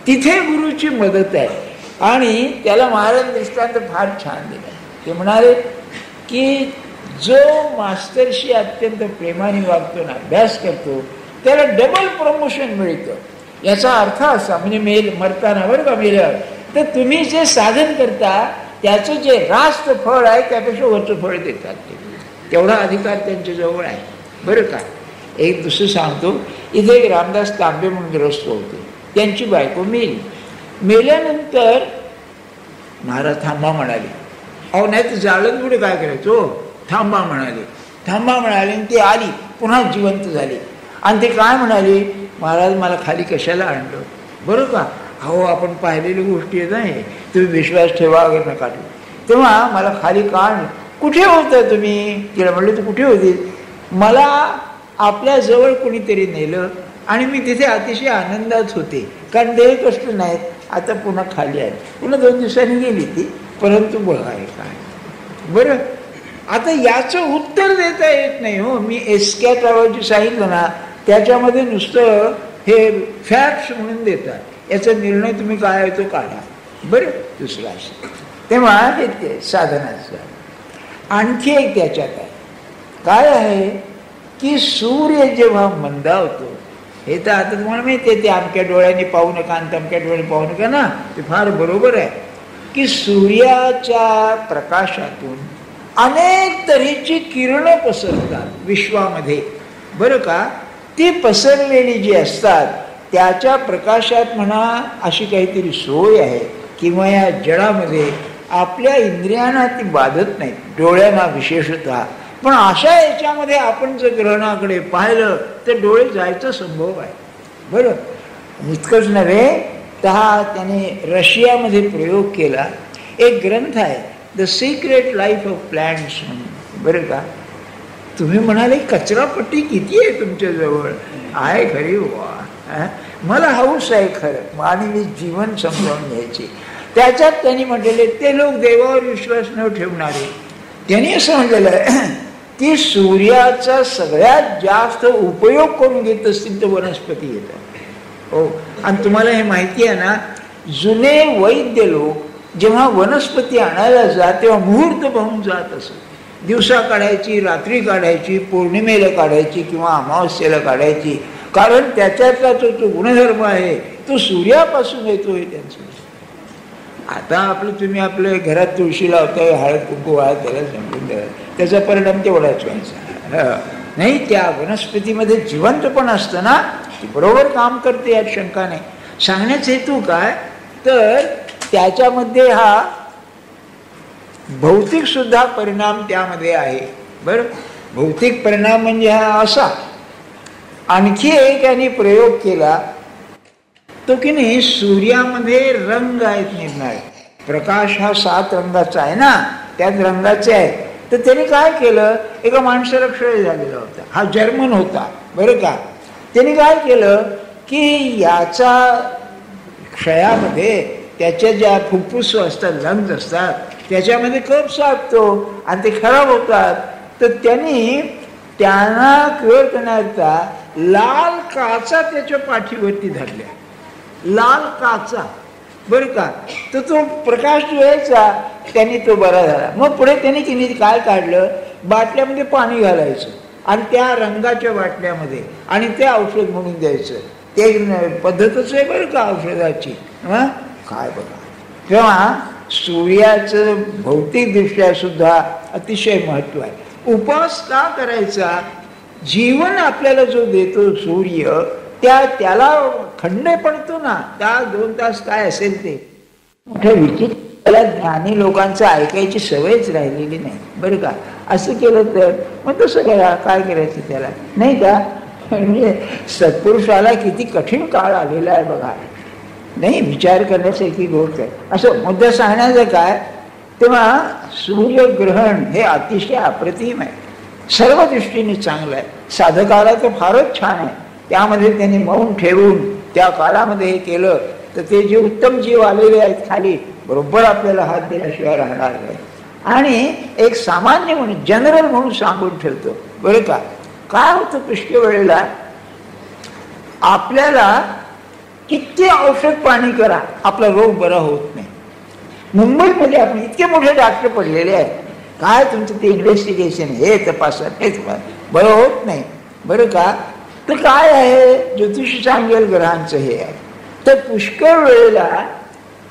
तिथे गुरुची मदत आहे. आणि त्याला महाराज दृष्टांत फार छान दिला. ते म्हणाले की जो मास्तरशी अत्यंत प्रेमाने वागतो ना, अभ्यास करतो, त्याला डबल प्रमोशन मिळतं. याचा अर्थ असा, म्हणजे मरताना बरं का मेल्यावर, तर तुम्ही जे साधन करता त्याचं जे रास्त फळ आहे त्यापेक्षा वरचं फळ देतात ते. तेवढा अधिकार त्यांच्याजवळ आहे बरं का. एक दुसरं सांगतो, इथे एक रामदास तांबे म्हणून ग्रस्त होते, त्यांची बायको मेली. मेल्यानंतर महाराज थांबा म्हणाले. अहो नाही तर जाळलं पुढे काय करायचो, थांबा म्हणाले. आणि ती आली, पुन्हा जिवंत झाली. आणि ते काय म्हणाले महाराज मला खाली कशाला आणलं, बरं का, अहो आपण पाहिलेली गोष्टी आहेत नाही, तुम्ही विश्वास ठेवा वगैरे नका ठेवा. तेव्हा मला खाली का आणलं, कुठे होतं तुम्ही, तिला म्हणलं तू कुठे होती, मला आपल्या जवळ कोणीतरी नेलं आणि मी तिथे अतिशय आनंदात होते, कारण देह कष्ट नाहीत. आता पुन्हा खाली आहे, पुन्हा 2 दिवसांनी गेली ती, परंतु बघा हे काय बरं. आता याचं उत्तर देता येत नाही हो. मी एस्कॅट जे सांगितलं ना त्याच्यामध्ये नुसतं हे फॅक्ट्स म्हणून देतात, याचा निर्णय तुम्ही काय आहे तो काढा, बरं. दुसरा असं तेव्हा हे ते साधनाचं आणखी एक त्याच्यात आहे, काय आहे की सूर्य जेव्हा मंदावतो, हे तर आता तुम्हाला माहिती आहे, ते अमक्या डोळ्यांनी पाहू नका आणि तमक्या डोळ्याने पाहू नका ना, ते फार बरोबर आहे की सूर्याच्या प्रकाशातून अनेक तऱ्हेची किरणं पसरतात विश्वामध्ये, बरं का. ती पसरलेली जी असतात त्याच्या प्रकाशात म्हणा अशी काहीतरी सोय आहे, किंवा या जडामध्ये आपल्या इंद्रियांना ती बाधत नाही, डोळ्यांना विशेषतः. पण अशा याच्यामध्ये आपण जर ग्रहणाकडे पाहिलं तर डोळे जायचा संभव आहे, बरं. इतकंच नव्हे तर हा त्याने रशियामध्ये प्रयोग केला. एक ग्रंथ आहे the secret life of plants म्हणून, बरं का. तुम्ही म्हणाले कचरापट्टी किती आहे तुमच्याजवळ, आहे खरी वा, मला हौस आहे खरं मानवी जीवन समजावून घ्यायची. त्याच्यात त्यांनी म्हटलेले ते लोक देवावर विश्वास न ठेवणारे, त्यांनी असं म्हटलेलं आहे की सूर्याचा सगळ्यात जास्त उपयोग करून घेत असतील तर वनस्पती येतात, हो. आणि तुम्हाला हे माहिती आहे ना, जुने वैद्य लोक जेव्हा वनस्पती आणायला जात तेव्हा मुहूर्त पाहून जात असत. दिवसा काढायची, रात्री काढायची, पौर्णिमेला काढायची किंवा अमावस्येला काढायची, कारण त्याच्यातला जो गुणधर्म आहे तो सूर्यापासून येतो हे त्यांचं. आता तुम्ही आपल्या घरात तुळशी लावताय, हळद कुंकू वाळत त्याला संपून द्या, त्याचा परिणाम तेवढाच व्हायचा नाही. त्या वनस्पतीमध्ये जिवंतपण असतं ना, ती बरोबर काम करते यात शंका नाही. सांगण्याचा हेतू काय तर त्याच्यामध्ये हा भौतिक सुद्धा परिणाम त्यामध्ये आहे, बरं. भौतिक परिणाम म्हणजे हा असा. आणखी एक यांनी प्रयोग केला तो की नाही, सूर्यामध्ये रंग आहेत निर्णायक, प्रकाश हा 7 रंगाचा आहे ना, त्यात रंगाचे आहे. तर त्याने काय केलं, एका माणसाला क्षय झालेला होता, हा जर्मन होता, बरं का. त्याने काय केलं की याचा क्षयामध्ये त्याच्या ज्या फुफ्फुस असतात, लंग्स असतात, त्याच्यामध्ये कफ साठतो आणि ते खराब होतात. तर त्यांना क्युअर करण्याचा लाल काचा त्याच्या पाठीवरती धरल्या, लाल काचा, बरं का. तर तो प्रकाश यायचा, त्यांनी तो बरा झाला. मग पुढे त्यांनी काय काढलं, बाटल्यामध्ये पाणी घालायचं आणि त्या रंगाच्या बाटल्यामध्ये आणि ते औषध म्हणून द्यायचं. ते पद्धतच आहे बरं का औषधाची, काय बघा. तेव्हा सूर्याचं भौतिकदृष्ट्या सुद्धा अतिशय महत्त्व आहे. उपास का करायचा, जीवन आपल्याला जो देतो सूर्य, त्याला खंड पडतो ना, त्या 2 तास काय असेल ते मोठं विचित्र. त्याला ज्ञानी लोकांचं ऐकायची सवयच राहिलेली नाही, बरं का. असं केलं तर मग तसं करा, काय करायचं त्याला, नाही का. म्हणजे सत्पुरुषाला किती कठीण काळ आलेला आहे बघा, नाही, विचार करण्यासारखी गोष्ट आहे. असं मुद्दा सांगण्याचं काय, तेव्हा सूर्यग्रहण हे अतिशय अप्रतिम आहे, सर्व दृष्टीने चांगलं आहे. साधकाला तर फारच छान आहे. त्यामध्ये त्यांनी मौन ठेवून त्या काळामध्ये हे केलं तर ते जे उत्तम जीव आलेले आहेत खाली, बरोबर आपल्याला हात दिल्याशिवाय राहणार नाही. आणि एक सामान्य म्हणून, जनरल म्हणून सांगून ठेवतो, बरं का. काय होतं, पुष्कळ वेळेला आपल्याला किती औषध पाणी करा, आपला रोग बरा होत नाही. मुंबईमध्ये आपण इतके मोठे डॉक्टर पडलेले आहेत, काय तुमचं ते इन्व्हेस्टिगेशन, हे तपासा, हे बरं होत नाही, बरं का. तर काय आहे, ज्योतिषी सांगेल ग्रहांचं हे आहे. तर पुष्कळ वेळेला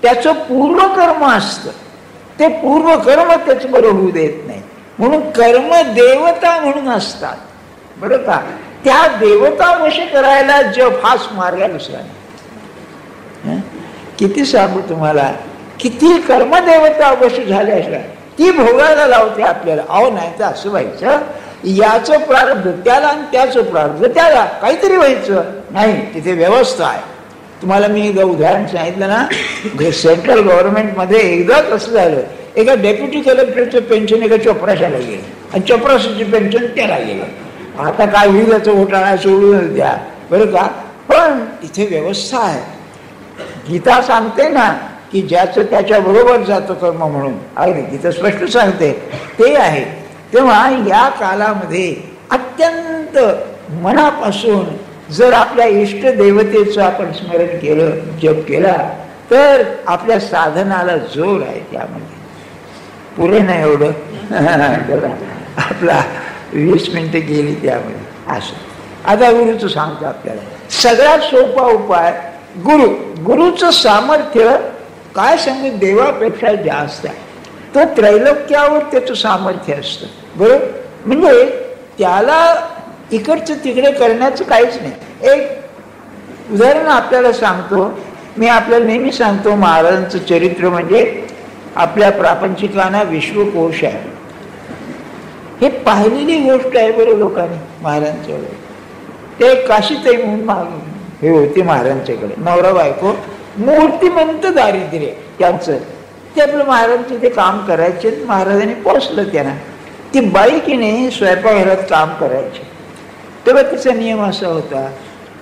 त्याचं पूर्वकर्म असतं, ते पूर्वकर्म त्याचं बरं होऊ देत नाही. म्हणून कर्म देवता म्हणून असतात, बरं का. त्या देवता वश करायला जप हाच मार्ग दुसरा नाही. किती सांगू तुम्हाला, किती कर्मदेवता वश झाल्याशिवाय ती भोगायला लावते आपल्याला. अहो नाही तर असं व्हायचं याचं प्रारब्ध त्याला आणि त्याचं प्रारब्ध त्याला, काहीतरी व्हायचं नाही. तिथे व्यवस्था आहे. तुम्हाला मी एकदा उदाहरण सांगितलं ना, सेंट्रल गव्हर्नमेंटमध्ये एकदा कसं झालं, एका डेप्युटी कलेक्टरचं पेन्शन एका चपराशाला गेलं आणि चपराशाची पेन्शन त्याला गेलं. आता काय होईल याचं घोटाळा सोडून द्या बरं का. पण इथे व्यवस्था आहे. गीता सांगते ना की ज्याचं त्याच्या बरोबर जातं कर्म म्हणून, अगदी गीता स्पष्ट सांगते ते आहे. तेव्हा या कालामध्ये अत्यंत मनापासून जर आपल्या इष्ट देवतेचं आपण स्मरण केलं, जप केला, तर आपल्या साधनाला जोर आहे त्यामध्ये. पुरे नाही एवढं आपला 20 मिनिटं गेली त्यामध्ये असं. आता गुरुचं सांगतो आपल्याला सगळ्यात सोपा उपाय गुरु. गुरुचं सामर्थ्य काय सांगू, देवापेक्षा जास्त आहे. तो त्रैलोक्यावर त्याचं सामर्थ्य असतं बरोबर. म्हणजे त्याला इकडचं तिकडे करण्याचं काहीच नाही. एक उदाहरण आपल्याला सांगतो मी, आपल्याला नेहमी सांगतो महाराजांचं चरित्र म्हणजे आपल्या प्रापंचिकांना विश्वकोश आहे. हे पाहिलेली गोष्ट आहे बरं लोकांनी महाराजांच्या वेळेस. ते काशीताई म्हणून हे होते महाराजांच्याकडे, नवरा बायको, मूर्तिमंत दारिद्र्य त्यांचं. ते आपलं महाराजांचे ते काम करायचे. महाराजांनी पोचलं त्यांना. ती बाई की नाही स्वयंपाकघरात काम करायची. तेव्हा तिचा नियम असा होता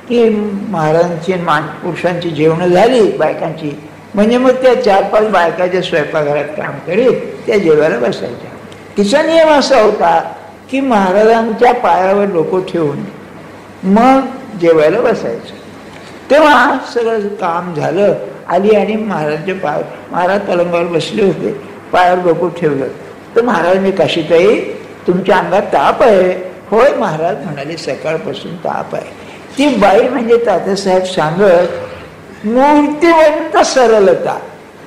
की महाराजांची पुरुषांची जेवणं झाली बायकांची म्हणजे मग त्या 4-5 बायका ज्या स्वयंपाकघरात काम करीत त्या जेवायला बसायच्या. तिचा नियम असा होता की महाराजांच्या पायावर डोकं ठेवून मग जेवायला बसायचं. तेव्हा सगळं काम झालं, आली आणि महाराजांच्या महाराज पलंगावर बसले होते, पायावर डोकं ठेवलं. तर महाराज मी काशीताई तुमच्या अंगात ताप आहे. होय महाराज म्हणाले सकाळपासून ताप आहे. ती बाई म्हणजे तात्यासाहेब सांगत मूर्तिवंत सरलता.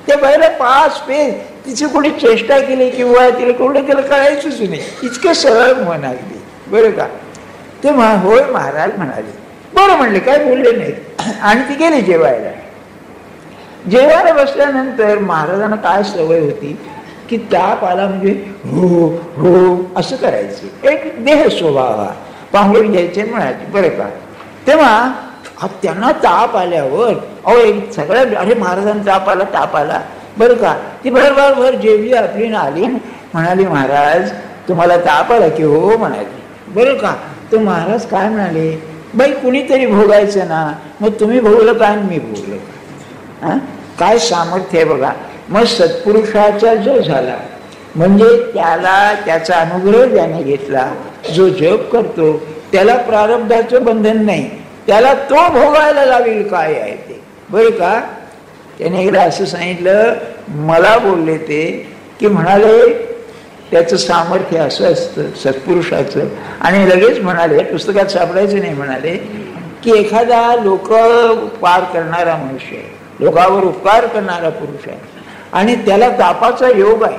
त्या बाईला 5 पेज तिची कोणी चेष्टा केली किंवा तिला कोणी त्याला कळायचंच नाही, इतकं सरळ मन अगदी बरं का. तेव्हा होय महाराज म्हणाले. बरं म्हणले, काय बोलले नाहीत आणि ती गेली जेवायला. जेवायला बसल्यानंतर महाराजांना काय सवय होती की ताप आला म्हणजे हो हो असं करायचे. एक देह स्वभाव हा. पांघरून घ्यायचे म्हणायचे बरं का. तेव्हा त्यांना ताप आल्यावर एक सगळ्या अरे महाराजांना ताप आला बरं का. ती भर जेवली आपली ना आली, म्हणाली महाराज तुम्हाला ताप आला की हो म्हणाली बरं का. तर महाराज काय म्हणाले, बाई कुणीतरी भोगायचं ना, मग तुम्ही भोगलं का आणि मी भोगलं का. काय सामर्थ्य आहे बघा. मग सत्पुरुषाचा जो झाला म्हणजे त्याला त्याचा अनुग्रह ज्याने घेतला, जो जप करतो त्याला प्रारब्धाचं बंधन नाही, त्याला तो भोगायला लावेल काय आहे ते बरं का. त्याने एकदा असं सांगितलं, मला बोलले ते की म्हणाले त्याचं सामर्थ्य असं असतं सत्पुरुषाचं. आणि लगेच म्हणाले, पुस्तकात सापडायचं नाही, म्हणाले की एखादा लोक पार करणारा मनुष्य आहे, लोकांवर उपकार करणारा पुरुष आहे आणि त्याला तापाचा योग आहे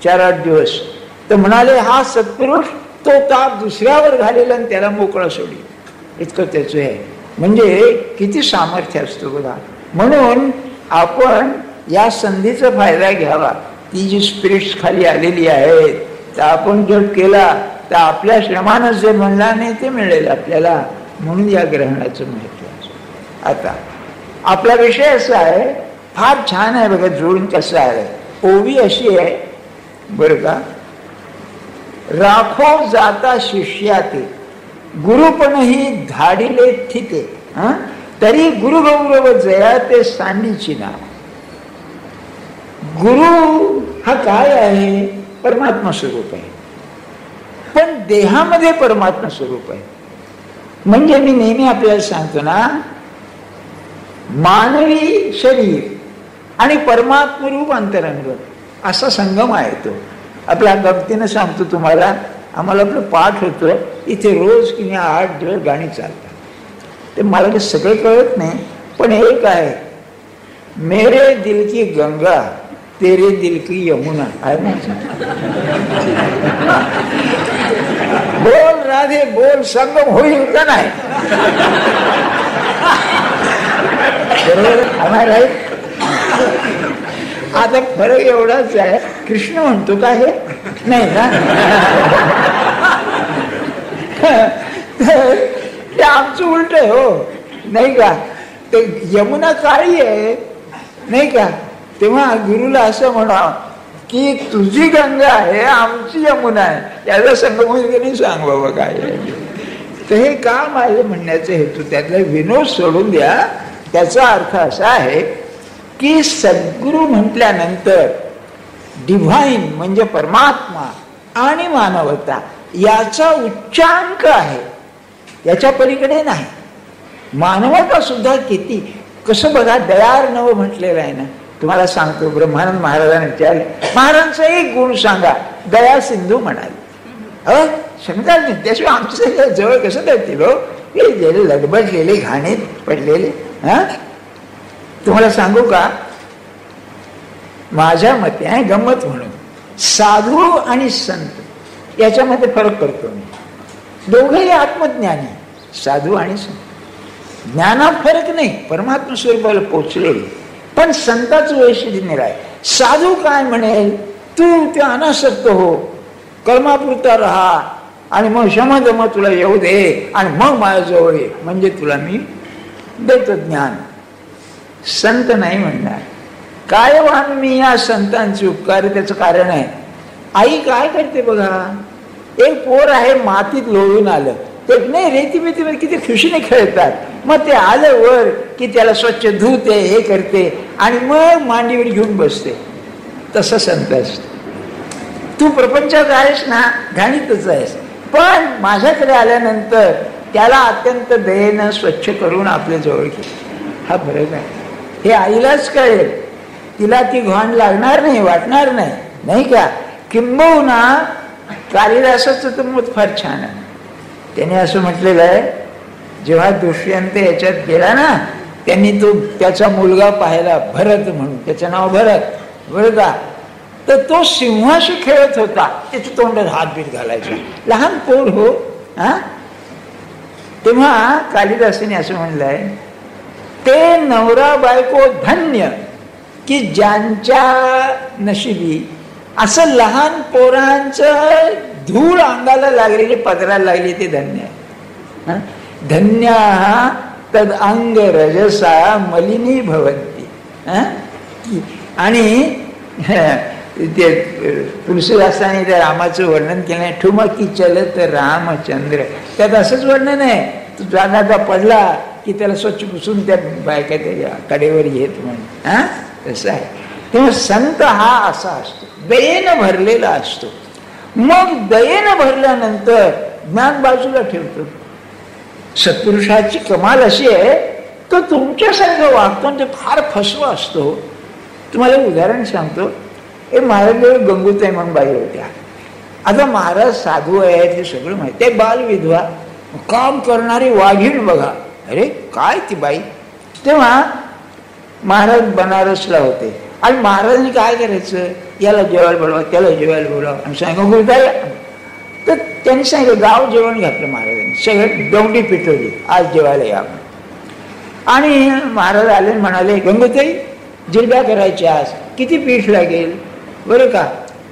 4-8 दिवस. तर म्हणाले हा सत्पुरुष तो ताप दुसऱ्यावर घालेला आणि त्याला मोकळा सोडी, इतकं त्याचं आहे. म्हणजे किती सामर्थ्य असतं बघा. म्हणून आपण या संधीचा फायदा घ्यावा. ती जी स्पिरिट्स खाली आलेली आहेत तर आपण जप केला तर आपल्या श्रमानं जे म्हणला नाही ते मिळेल आपल्याला. म्हणून या ग्रहणाचं महत्व. आता आपला विषय असा आहे, फार छान आहे बघा, जोडून कसं आहे. ओवी अशी आहे बरं का. राखो जाता शिष्याते गुरुपणही धाडिले थिते, तरी गुरुगौरव जया ते सांडीची ना. गुरु हा काय आहे, परमात्मा स्वरूप आहे, पण देहामध्ये परमात्मा स्वरूप आहे. म्हणजे मी नेहमी आपल्याला सांगतो ना, मानवी शरीर आणि परमात्म रूप अंतरंग असा संगम आहे तो. आपल्या गमतीनं सांगतो तुम्हाला, आम्हाला आपलं पाठ होतं इथे रोज किंवा 8 दिवस गाणी चालतात. ते मला ते सगळं कळत नाही, पण एक आहे, मेरे दिल की गंगा तेरे दिल की यमुना आहे ना. बोल राधे बोल, संगम होईल का नाही. बरोबर आहे. आता फरक एवढाच आहे, कृष्ण म्हणतो का हे नाही ना. ते आमचं उलट आहे हो, नाही का. ते यमुना काळी आहे, नाही का. तेव्हा गुरुला असं म्हणा की तुझी गंगा आहे, आमची यमुना आहे, याचा संगम सांग बाबा काय आहे. तर हे का माझं म्हणण्याचा हेतू, त्यातला विनोद सोडून द्या. त्याचा अर्थ असा आहे की सद्गुरू म्हटल्यानंतर डिव्हाइन म्हणजे परमात्मा आणि मानवता याचा उच्चांक आहे, याच्या पलीकडे नाही. मानवता सुद्धा किती, कसं बघा, दयार्णव म्हटलेलं आहे ना. तुम्हाला सांगतो, ब्रह्मानंद महाराजांनी विचारले, महाराजांचा एक गुण सांगा. दया सिंधू म्हणाले. शंकर नाही, त्याशिवाय आमच्या जवळ कसं करतील हो, हे गेले लडबडलेले घाणेत पडलेले. तुम्हाला सांगू का, माझ्या मते आहे गंमत म्हणून, साधू आणि संत याच्यामध्ये फरक करतो मी. दोघंही आत्मज्ञानी, साधू आणि संत. ज्ञानात फरक नाही, परमात्मा स्वरूपाला पोचलेले. पण संताचं वैशिष्ट्य निराय. साधू काय म्हणेल, तू ते अनासक्त हो, कर्मापुरता राहा, आणि मग शमदम तुला येऊ दे, आणि मग माझ्याजवळ ये, म्हणजे तुला मी देतो ज्ञान. संत नाही म्हणणार. काय वाहन मी या संतांचे उपकार, त्याचं कारण आहे. आई काय करते बघा, एक पोर आहे मातीत लोळून आलं, ते नाही रेती बितीमध्ये किती खुशीने खेळतात, मग ते आलं वर की त्याला स्वच्छ धुते, हे करते, आणि मग मांडीवर घेऊन बसते. तसं संत असतं. तू प्रपंचात आहेस ना, घाणीतच आहेस, पण माझ्याकडे आल्यानंतर त्याला अत्यंत दयेनं स्वच्छ करून आपल्या जवळ घे. हा फरक आहे. हे आईलाच कळेल, तिला ती घाण लागणार नाही, वाटणार नाही, नाही का. किंबहुना कालिदासाचं तर मत फार छान आहे. त्याने असं म्हटलेलं आहे, जेव्हा दुष्यंत याच्यात गेला ना, त्यांनी तो त्याचा मुलगा पाहिला, भरत म्हणून, त्याचं नाव भरत, बरं का. तर तो सिंहाशी खेळत होता, त्याच्या तोंडात हात बीत घालायचा, लहान पोर हो. तेव्हा कालिदासाने असं म्हणलंय, ते नवरा बायको धन्य की ज्यांच्या नशिबी असं लहान पोरांचं धूळ अंगाला लागलेली, पदराला लागली, ते धन्य आहे. धन्य तद अंग रजसा मलिनी भवंती. आणि ते तुलसीदासाने त्या रामाचं वर्णन केलं आहे, ठुमकी चलत रामचंद्र. त्यात असंच वर्णन आहे, तू जाण्याचा पडला की त्याला स्वच्छ पुसून त्या बायका त्याच्या कडेवर येत म्हणून. तसं आहे. तेव्हा संत हा असा असतो, दयेनं भरलेला असतो. मग दयेनं भरल्यानंतर ज्ञान बाजूला ठेवतो. सत्पुरुषाची कमाल अशी आहे, तो तुमच्यासारखं वागतो, ते फार फसवा असतो. तुम्हाला उदाहरण सांगतो. हे महाराज गंगूताई म्हणून बाई होत्या. आता महाराज साधू आहेत हे सगळं माहिती आहे. बाल विधवा, काम करणारी वाघीण बघा. अरे काय ती बाई. तेव्हा महाराज बनारसला होते, आणि महाराजांनी काय करायचं, याला जेवायला बोलवा, त्याला जेवायला बोलावं, आणि सांगा गुरुदाया. तर त्यांनी सांगितलं, गाव जेवण घातलं महाराजांनी, सगळं दौंडी पिटवली, आज जेवायला या. आणि महाराज आले, म्हणाले, गंगूताई जिलब्या करायच्या आज, किती पीठ लागेल बरं का.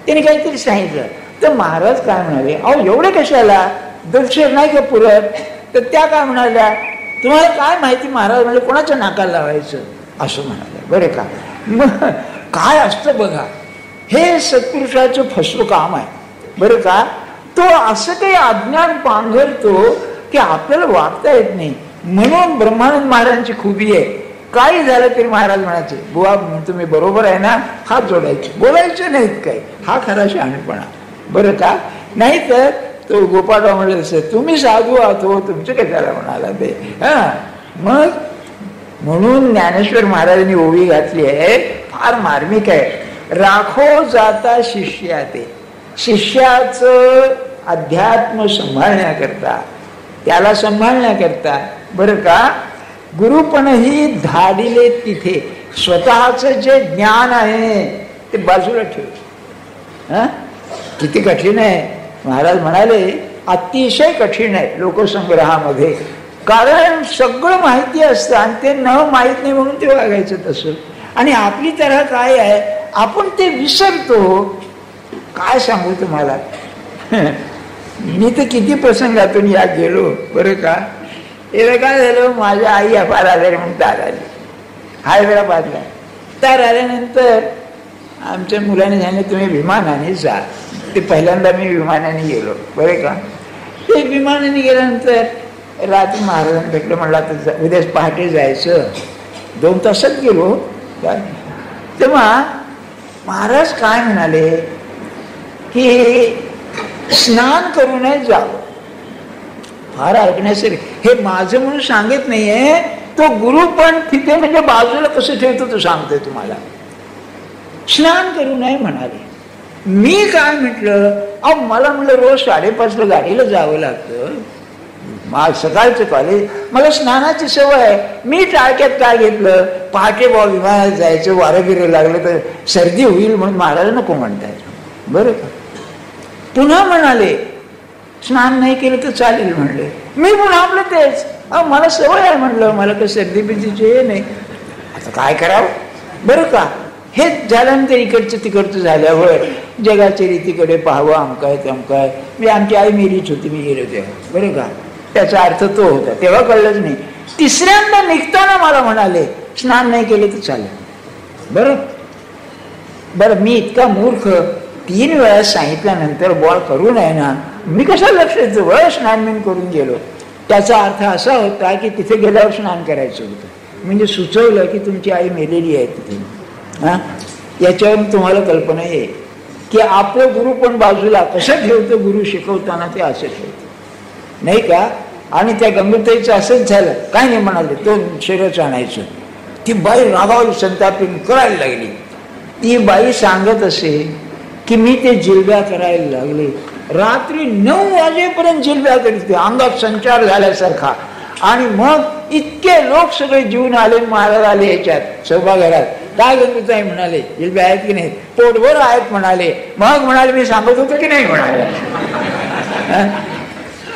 त्याने काहीतरी सांगितलं. तर महाराज काय म्हणाले, अहो एवढे कशाला, दक्षिण नाही का पुरत. तर त्या काय म्हणाल्या, तुम्हाला काय माहिती. महाराज म्हणजे कोणाच्या नाकाला लावायचं, असं म्हणाले, बरं का. मग काय असतं बघा, हे सत्पुरुषाचं फसवं काम आहे, बरं का. तो असं काही अज्ञान पांघरतो की आपल्याला वागता येत नाही. म्हणून ब्रह्मानंद महाराजांची खुबी आहे, काही झालं तरी महाराज म्हणायचे, बुवा तुम्ही बरोबर आहे ना, हात जोडायचे, बोलायचे नाहीत काही. हा खरा शहाणपणा, बरं का. नाही तर तो गोपाळराव म्हणलं तसं, तुम्ही साधू आहात हो, तुमचं काय त्याला म्हणाला ते. मग म्हणून ज्ञानेश्वर महाराजांनी ओवी घातली आहे, फार मार्मिक आहे. राखो जाता शिष्याते, शिष्याचं अध्यात्म सांभाळण्याकरता, त्याला सांभाळण्याकरता, बरं का. गुरुपणही धाडिले तिथे, स्वतःचं जे ज्ञान आहे ते बाजूला ठेव. किती कठीण आहे. महाराज म्हणाले, अतिशय कठीण आहे लोकसंग्रहामध्ये, कारण सगळं माहिती असतं आणि ते न माहीत नाही म्हणून ते वागायचं तसं. आणि आपली तऱ्हा काय आहे, आपण ते विसरतो. काय सांगू तुम्हाला, मी तर किती प्रसंगातून या गेलो बरं का. हे काय झालं, माझ्या आई अपार आजारी म्हणून तार आली हैदराबादला. तार आल्यानंतर आमच्या मुलाने सांगितलं तुम्ही विमानाने जा. ते पहिल्यांदा मी विमानाने गेलो बरं का. ते विमानाने गेल्यानंतर रात्री महाराजांना भेटलं. म्हणलं आता उद्या पहाटे जायचं. 2 तासात गेलो. तेव्हा महाराज काय म्हणाले की स्नान करूनच जावं. फार ऐकण्यासारखे. हे माझं म्हणून सांगत नाहीये, तो गुरु पण तिथे म्हणजे बाजूला कसं ठेवतो तो सांगतोय तुम्हाला. स्नान करू नये म्हणाले. मी काय म्हटलं, अहो मला म्हटलं रोज 5:30ला गाडीला जावं लागतं, सकाळचं कॉलेज, मला स्नानाची सवय आहे. मी टाळक्यात काय घेतलं, पहाटे विमानात जायचं, वारं गिरं लागलं तर सर्दी होईल म्हणून महाराज नको म्हणतायत बरं का. पुन्हा म्हणाले स्नान नाही केलं तर चालेल म्हणले. मी पुन्हा आपलं तेच, मला सवय आहे म्हटलं, मला काही सर्दी बिर्दीचे हे नाही. आता काय करावं बरं का. हे झाल्यानंतर इकडचं तिकडचं झाल्यावर जगाच्या रीतीकडे पाहावं, अमकाय तमकाय. मी आमची आई मेरीच होती, मी गेलो तेव्हा बरं का. त्याचा अर्थ तो होता, तेव्हा कळलंच नाही. तिसऱ्यांदा निघताना मला म्हणाले स्नान नाही केले तर चालेल बरं. बरं मी इतका मूर्ख, 3 वेळा सांगितल्यानंतर बॉल करू नये ना, मी कशाला लक्ष देतो. वेळ स्नान मी करून गेलो. त्याचा अर्थ असा होता की तिथे गेल्यावर स्नान करायचं होतं. म्हणजे सुचवलं की तुमची आई मेलेली आहे तिथे. हां, याच्यावरून तुम्हाला कल्पना येईल की आपलं गुरु पण बाजूला कसं ठेवतं. गुरु शिकवताना ते असं ठेवतं नाही का. आणि त्या गंगूताईचं असंच झालं. काय नाही म्हणाले, तो शिरच आणायचं. ती बाई रागावली, संतापीन करायला लागली. ती बाई सांगत असे की मी ते जिलब्या करायला लागले. रात्री 9 वाजेपर्यंत जिलब्या करीत, अंगात संचार झाल्यासारखा. आणि मग इतके लोक सगळे जीवन आले, महाराज आले याच्यात सभागृहात. काय गंगूताई म्हणाले जिलब्या आहेत की नाही, पोटभर आहेत म्हणाले. मग म्हणाले मी सांगत होतो की नाही म्हणाले.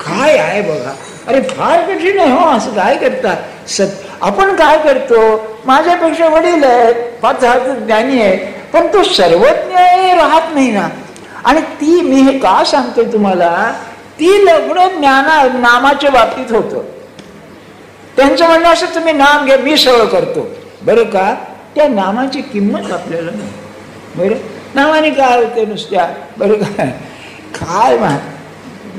काय आहे बघा. अरे फार कठीण आहे हो. असं काय करतात. आपण काय करतो, माझ्यापेक्षा वडील आहेत, फार ज्ञानी आहे, पण तो सर्वज्ञ राहत नाही ना. आणि ती मी हे का सांगतोय तुम्हाला, ती लग्न नामाच्या बाबतीत होतं. त्यांचं म्हणणं असं तुम्ही नाम घ्या, मी सगळं करतो बरं का. त्या नामाची किंमत आपल्याला नाही बरं. नावाने काय होते नुसत्या बरं का. काय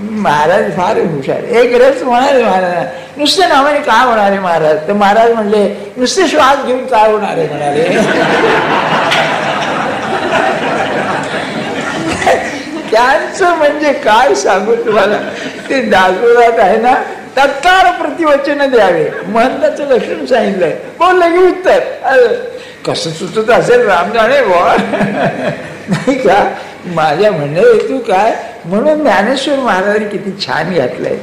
महाराज फार हुशार. एक रस म्हणाले महाराज, नुसत्या नावाने काय होणार आहे महाराज. तर महाराज म्हणले नुसते श्वास घेऊन काय होणार आहे म्हणाले. त्यांचं म्हणजे काय सांगू तुम्हाला. ते दासबोधात आहे ना, तत्काळ प्रतिवचन द्यावे, महंताचं लक्षण सांगितलंय. बोललं की उत्तर. कसं सुचत असेल राम जाणे बुवा नाही का. माझ्या म्हणणं हेतू काय, म्हणून ज्ञानेश्वर महाराजांनी किती छान घातलंय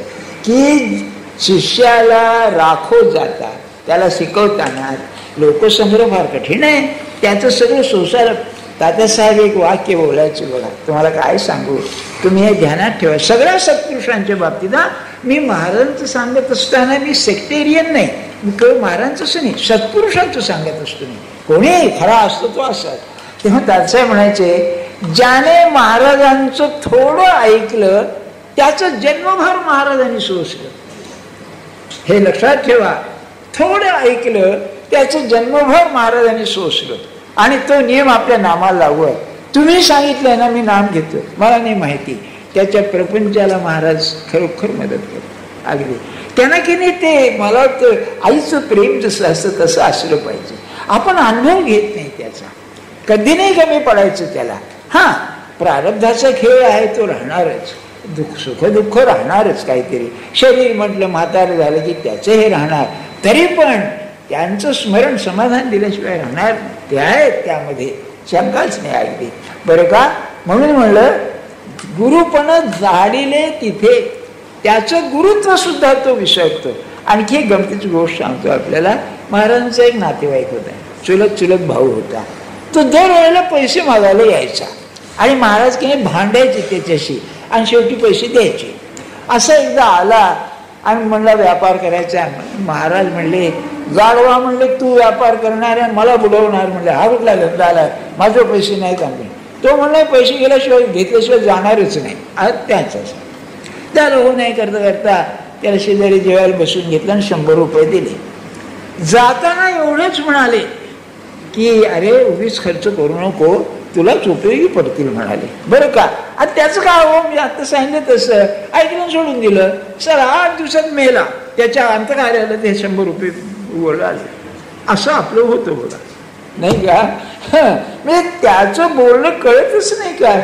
की शिष्याला राखो जाता, त्याला शिकवताना लोकसंग्रह फार कठीण आहे. त्याचं सगळं सोसायला. तात्यासाहेब एक वाक्य बोलायचे बघा, तुम्हाला काय सांगू, तुम्ही हे ध्यानात ठेवा. सगळ्या सत्पुरुषांच्या बाबतीत मी महाराजांचं सांगत असताना मी सेक्टेरियन नाही, मी केवळ महाराजांचं असं नाही, सत्पुरुषांचं सांगत असतो. मी कोणी खरा असतो तो असा. तेव्हा तात्यासाहेब म्हणायचे, ज्याने महाराजांचं थोडं ऐकलं त्याचं जन्मभर महाराजांनी सोसलं. हे लक्षात ठेवा. थोडं ऐकलं त्याचं जन्मभर महाराजांनी सोसलं. आणि तो नियम आपल्या नामाला लावून. तुम्ही सांगितलं ना मी नाम घेतो, मला नाही माहिती, त्याच्या प्रपंचाला महाराज खरोखर मदत करतो. अगदी त्यांना की नाही ते मला वाटतं आईचं प्रेम जसं असतं तसं असलं पाहिजे. आपण अनुभव घेत नाही त्याचा, कधी नाही कमी पडायचं त्याला. हां, प्रारब्धाचा खेळ आहे, तो राहणारच. सुख दुःख राहणारच. काहीतरी शरीर म्हटलं म्हातारं झालं की त्याचं हे राहणार. तरी पण त्यांचं स्मरण समाधान दिल्याशिवाय राहणार. ते आहेत त्यामध्ये, शंकाच नाही अगदी बरं का. म्हणून म्हणलं गुरुपण झाडिले तिथे, त्याचं गुरुत्व सुद्धा तो विसरतो. आणखी एक गमतीची गोष्ट सांगतो आपल्याला. महाराजांचा एक नातेवाईक होता, चुलत भाऊ होता. तो दरवेळेला पैसे मागायला यायचा आणि महाराज की भांडायचे त्याच्याशी आणि शेवटी पैसे द्यायचे. असं एकदा आला आणि म्हणला व्यापार करायचा. महाराज म्हणले, गाढवा म्हणले तू व्यापार करणार आहे, मला बुडवणार म्हणले. हा कुठला धंदा आला, माझे पैसे नाही चांगले. तो म्हणला पैसे गेल्याशिवाय घेतल्याशिवाय जाणारच नाही. आज त्याच त्याला हो नाही करता करता त्याला शेजारी जेवायला बसून घेतलं आणि 100 रुपये दिले. जाताना एवढंच म्हणाले की अरे उगीच खर्च करू नको, तुलाच उपयोगी पडतील म्हणाले. बरं का? आता त्याचं काय हो, मी आता सांगितलं तसं ऐकून सोडून दिलं. सर 8 दिवसात मेला, त्याच्या अंतकार्याला ते 100 रुपये उघडले. असं आपलं होतं बघा, नाही का? म्हणजे त्याचं बोलणं कळतच नाही का?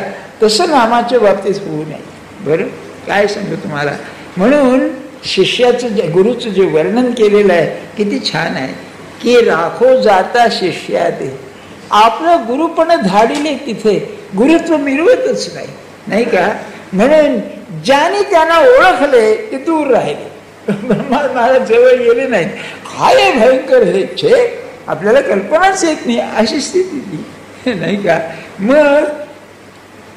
तसं नामाच्या बाबतीत होऊ नये. बरं काय सांगू तुम्हाला. म्हणून शिष्याचं गुरुचं जे वर्णन केलेलं आहे किती छान आहे की राखो जाता शिष्या दे. आपलं गुरुपण धाडिले तिथे गुरुत्व मिळवतच नाही, नाही का? म्हणून ज्याने त्यांना ओळखले ते दूर राहिले, मला जवळ गेले नाहीत. काय भयंकर हे छे, आपल्याला कल्पनाच येत नाही अशी स्थिती ती, नाही का? मग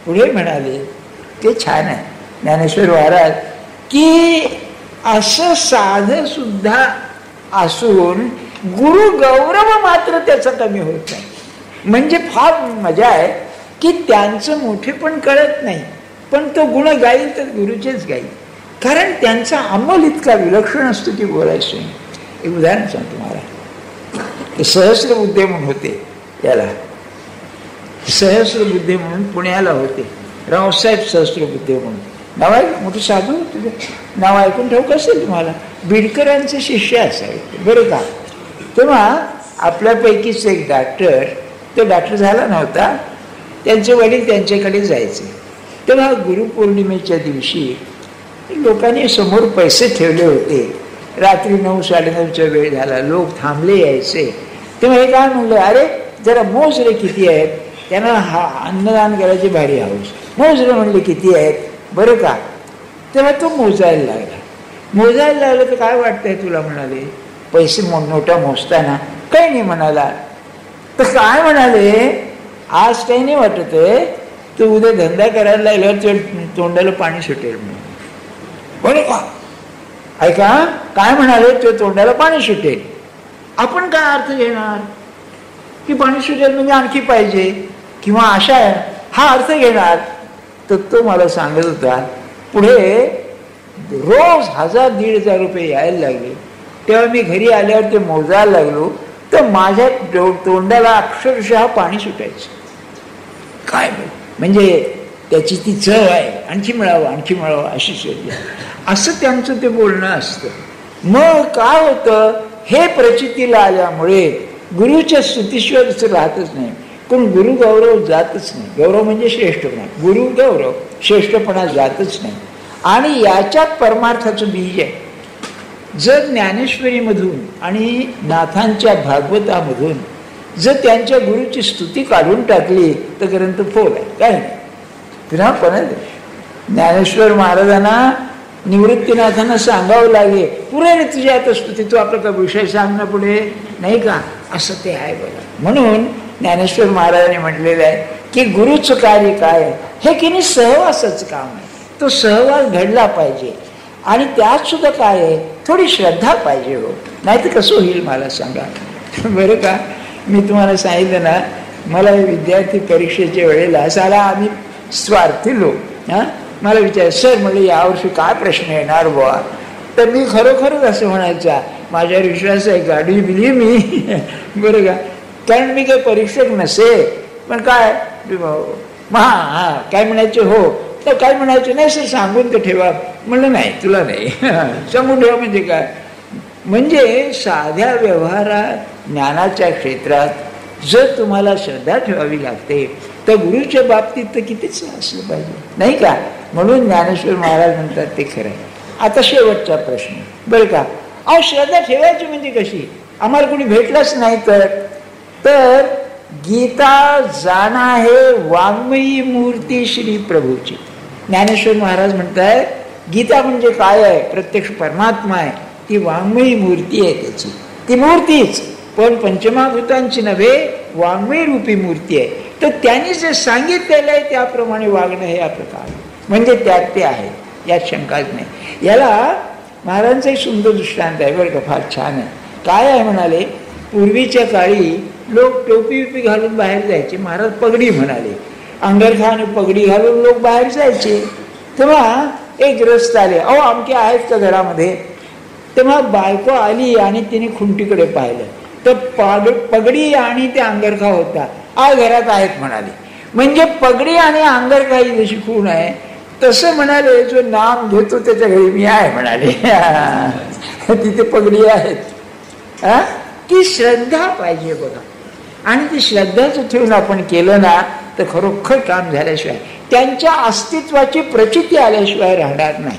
पुढे म्हणाले ते छान आहे ज्ञानेश्वर महाराज की असं साधं सुद्धा असून गुरु गौरव मात्र त्याचा कमी होत नाही. म्हणजे फार मजा आहे की त्यांचं मोठेपण कळत नाही, पण तो गुण गाईल तर गुरुचेच गाईल, कारण त्यांचा अंमल इतका विलक्षण असतो की बोलायचं. एक उदाहरण सांगतो तुम्हाला. सहस्रबुद्धे म्हणून होते, याला सहस्रबुद्धे म्हणून पुण्याला होते, रावसाहेब सहस्रबुद्धे म्हणून नाव आहे. मोठे साधू होते, नाव ऐकून ठाऊक असेल तुम्हाला. बिडकरांचे शिष्य असावे, बरं का? तेव्हा आपल्यापैकीच एक डॉक्टर, तो डॉक्टर झाला नव्हता, त्यांचे वडील त्यांच्याकडे जायचे. तेव्हा गुरुपौर्णिमेच्या दिवशी लोकांनी समोर पैसे ठेवले होते. रात्री 9, 9:30चा वेळ झाला, लोक थांबले यायचे. तेव्हा हे काय म्हणलं, अरे जरा मोज रे किती आहेत. त्यांना अन्नदान करायची भारी हौस. मोज रे म्हणले किती आहेत, बरं का? तेव्हा तो मोजायला लागला तर काय वाटतंय तुला म्हणाले. पैसे नोटा मोजताना काही नाही म्हणाला. तर काय म्हणाले, आज काही नाही वाटत आहे, तू उद्या धंदा करायला लागल्यावर तुझ्या तोंडाला पाणी सुटेल म्हणून. बरं का? ऐका काय म्हणाले, तुझ्या तोंडाला पाणी सुटेल. आपण काय अर्थ घेणार की पाणी सुटेल म्हणजे आणखी पाहिजे किंवा आशा आहे, हा अर्थ घेणार. तर तो मला सांगत होता पुढे रोज 1000-1500 रुपये यायला लागले. तेव्हा मी घरी आल्यावर ते मोजायला लागलो तर माझ्या तोंडाला अक्षरशः पाणी सुटायचं. काय म्हणजे त्याची ती चव आहे, आणखी मिळावं अशी शोध. असं त्यांचं ते बोलणं असतं. मग काय होतं, हे प्रचितीला आल्यामुळे गुरुच्या स्तुतीशिवाय राहतच नाही, पण गुरु गौरव जातच नाही. गौरव म्हणजे श्रेष्ठपणा, गुरु गौरव श्रेष्ठपणा जातच नाही. आणि याच्यात परमार्थाचं बीज आहे. जर ज्ञानेश्वरीमधून आणि नाथांच्या भागवतामधून जर त्यांच्या गुरुची स्तुती काढून टाकली तर ग्रंथ फोल आहे, काय नाही. पुन्हा पण ज्ञानेश्वर महाराजांना निवृत्तीनाथांना सांगावं लागेल, पुरे रे तुझ्या आता स्तुती, तू आपला विषय सांग ना पुढे, नाही का? असं ते आहे बघा. म्हणून ज्ञानेश्वर महाराजांनी म्हटलेलं आहे की गुरुचं कार्य काय आहे, हे की नाही सहवासाचं काम आहे. तो सहवास घडला पाहिजे आणि त्यात सुद्धा काय आहे, थोडी श्रद्धा पाहिजे हो, नाही तर कसं होईल मला सांगा. बरं का? मी तुम्हाला सांगितलं ना, मला विद्यार्थी परीक्षेच्या वेळेला साला आम्ही स्वार्थी लोक, मला विचार सर म्हणलं यावर्षी काय प्रश्न येणार बुवा. तर मी खरोखरच असं म्हणायचा, माझ्यावर विश्वास आहे का, डू यू बिलीव्ह मी. बरं का? कारण मी काही परीक्षक नसे, पण काय काय म्हणायचे हो, तर काय म्हणायचे नाही सर सांगून तर ठेवा. म्हणलं नाही तुला नाही सांगून ठेवा म्हणजे काय, म्हणजे साध्या व्यवहारात ज्ञानाच्या क्षेत्रात जर तुम्हाला श्रद्धा ठेवावी लागते तर गुरुच्या बाबतीत तर कितीच असलं पाहिजे, नाही का? म्हणून ज्ञानेश्वर महाराज म्हणतात ते खरं आहे. आता शेवटचा प्रश्न, बरं का? अहो श्रद्धा ठेवायची म्हणजे कशी, आम्हाला कोणी भेटलंच नाही तर गीता जाणं आहे वाङ्मयी मूर्ती श्री प्रभूची. ज्ञानेश्वर महाराज म्हणताय गीता म्हणजे काय आहे, प्रत्यक्ष परमात्मा आहे, ती वाङ्मयी मूर्ती आहे त्याची, ती मूर्तीच पण पंचमहाभूतांची नव्हे, वाङ्मयी रूपी मूर्ती आहे. तर त्यांनी जे सांगितलेलं आहे त्याप्रमाणे वागणं हे आपलं काम, म्हणजे त्यात ते आहे, यात शंकाच नाही. याला महाराजांचा एक सुंदर दृष्टांत आहे बरं का, फार छान आहे. काय आहे म्हणाले, पूर्वीच्या काळी लोक टोपी विपी घालून बाहेर जायचे, महाराज पगडी म्हणाले, अंगरखा आणि पगडी घालून लोक बाहेर जायचे. तेव्हा एक ग्रस्त आले, अहो आमके आहेत का घरामध्ये? तेव्हा बायको आली आणि तिने खुंटीकडे पाहिलं तर पगडी आणि ते अंगरखा होता. घरात आहेत म्हणाले. म्हणजे पगडी आणि अंगरखाई जशी खूण आहे तसं म्हणाले, जो नाम घेतो त्याच्या घरी मी आहे म्हणाले. तिथे पगडी आहेत. ती श्रद्धा पाहिजे बघा. आणि ती श्रद्धाचं ठेवून आपण केलं ना तर खरोखर काम झाल्याशिवाय, त्यांच्या अस्तित्वाची प्रचिती आल्याशिवाय राहणार नाही,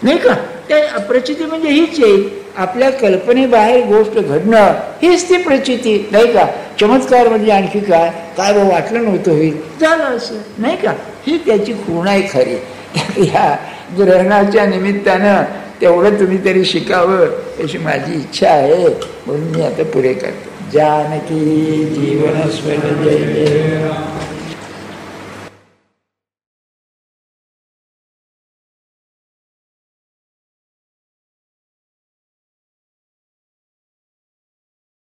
नाही का? त्या प्रचिती म्हणजे हीच येईल, आपल्या कल्पनेबाहेर गोष्ट घडणं, हीच ती प्रचिती, नाही का? चमत्कार म्हणजे आणखी काय काय वाटलं नव्हतं होईल, झालं असं, नाही का? ही त्याची खूण आहे खरी. ह्या ग्रहणाच्या निमित्तानं तेवढं तुम्ही तरी शिकावं अशी माझी इच्छा आहे, म्हणून मी आता पुढे करतो. जानकी जीवन स्वर जय जय.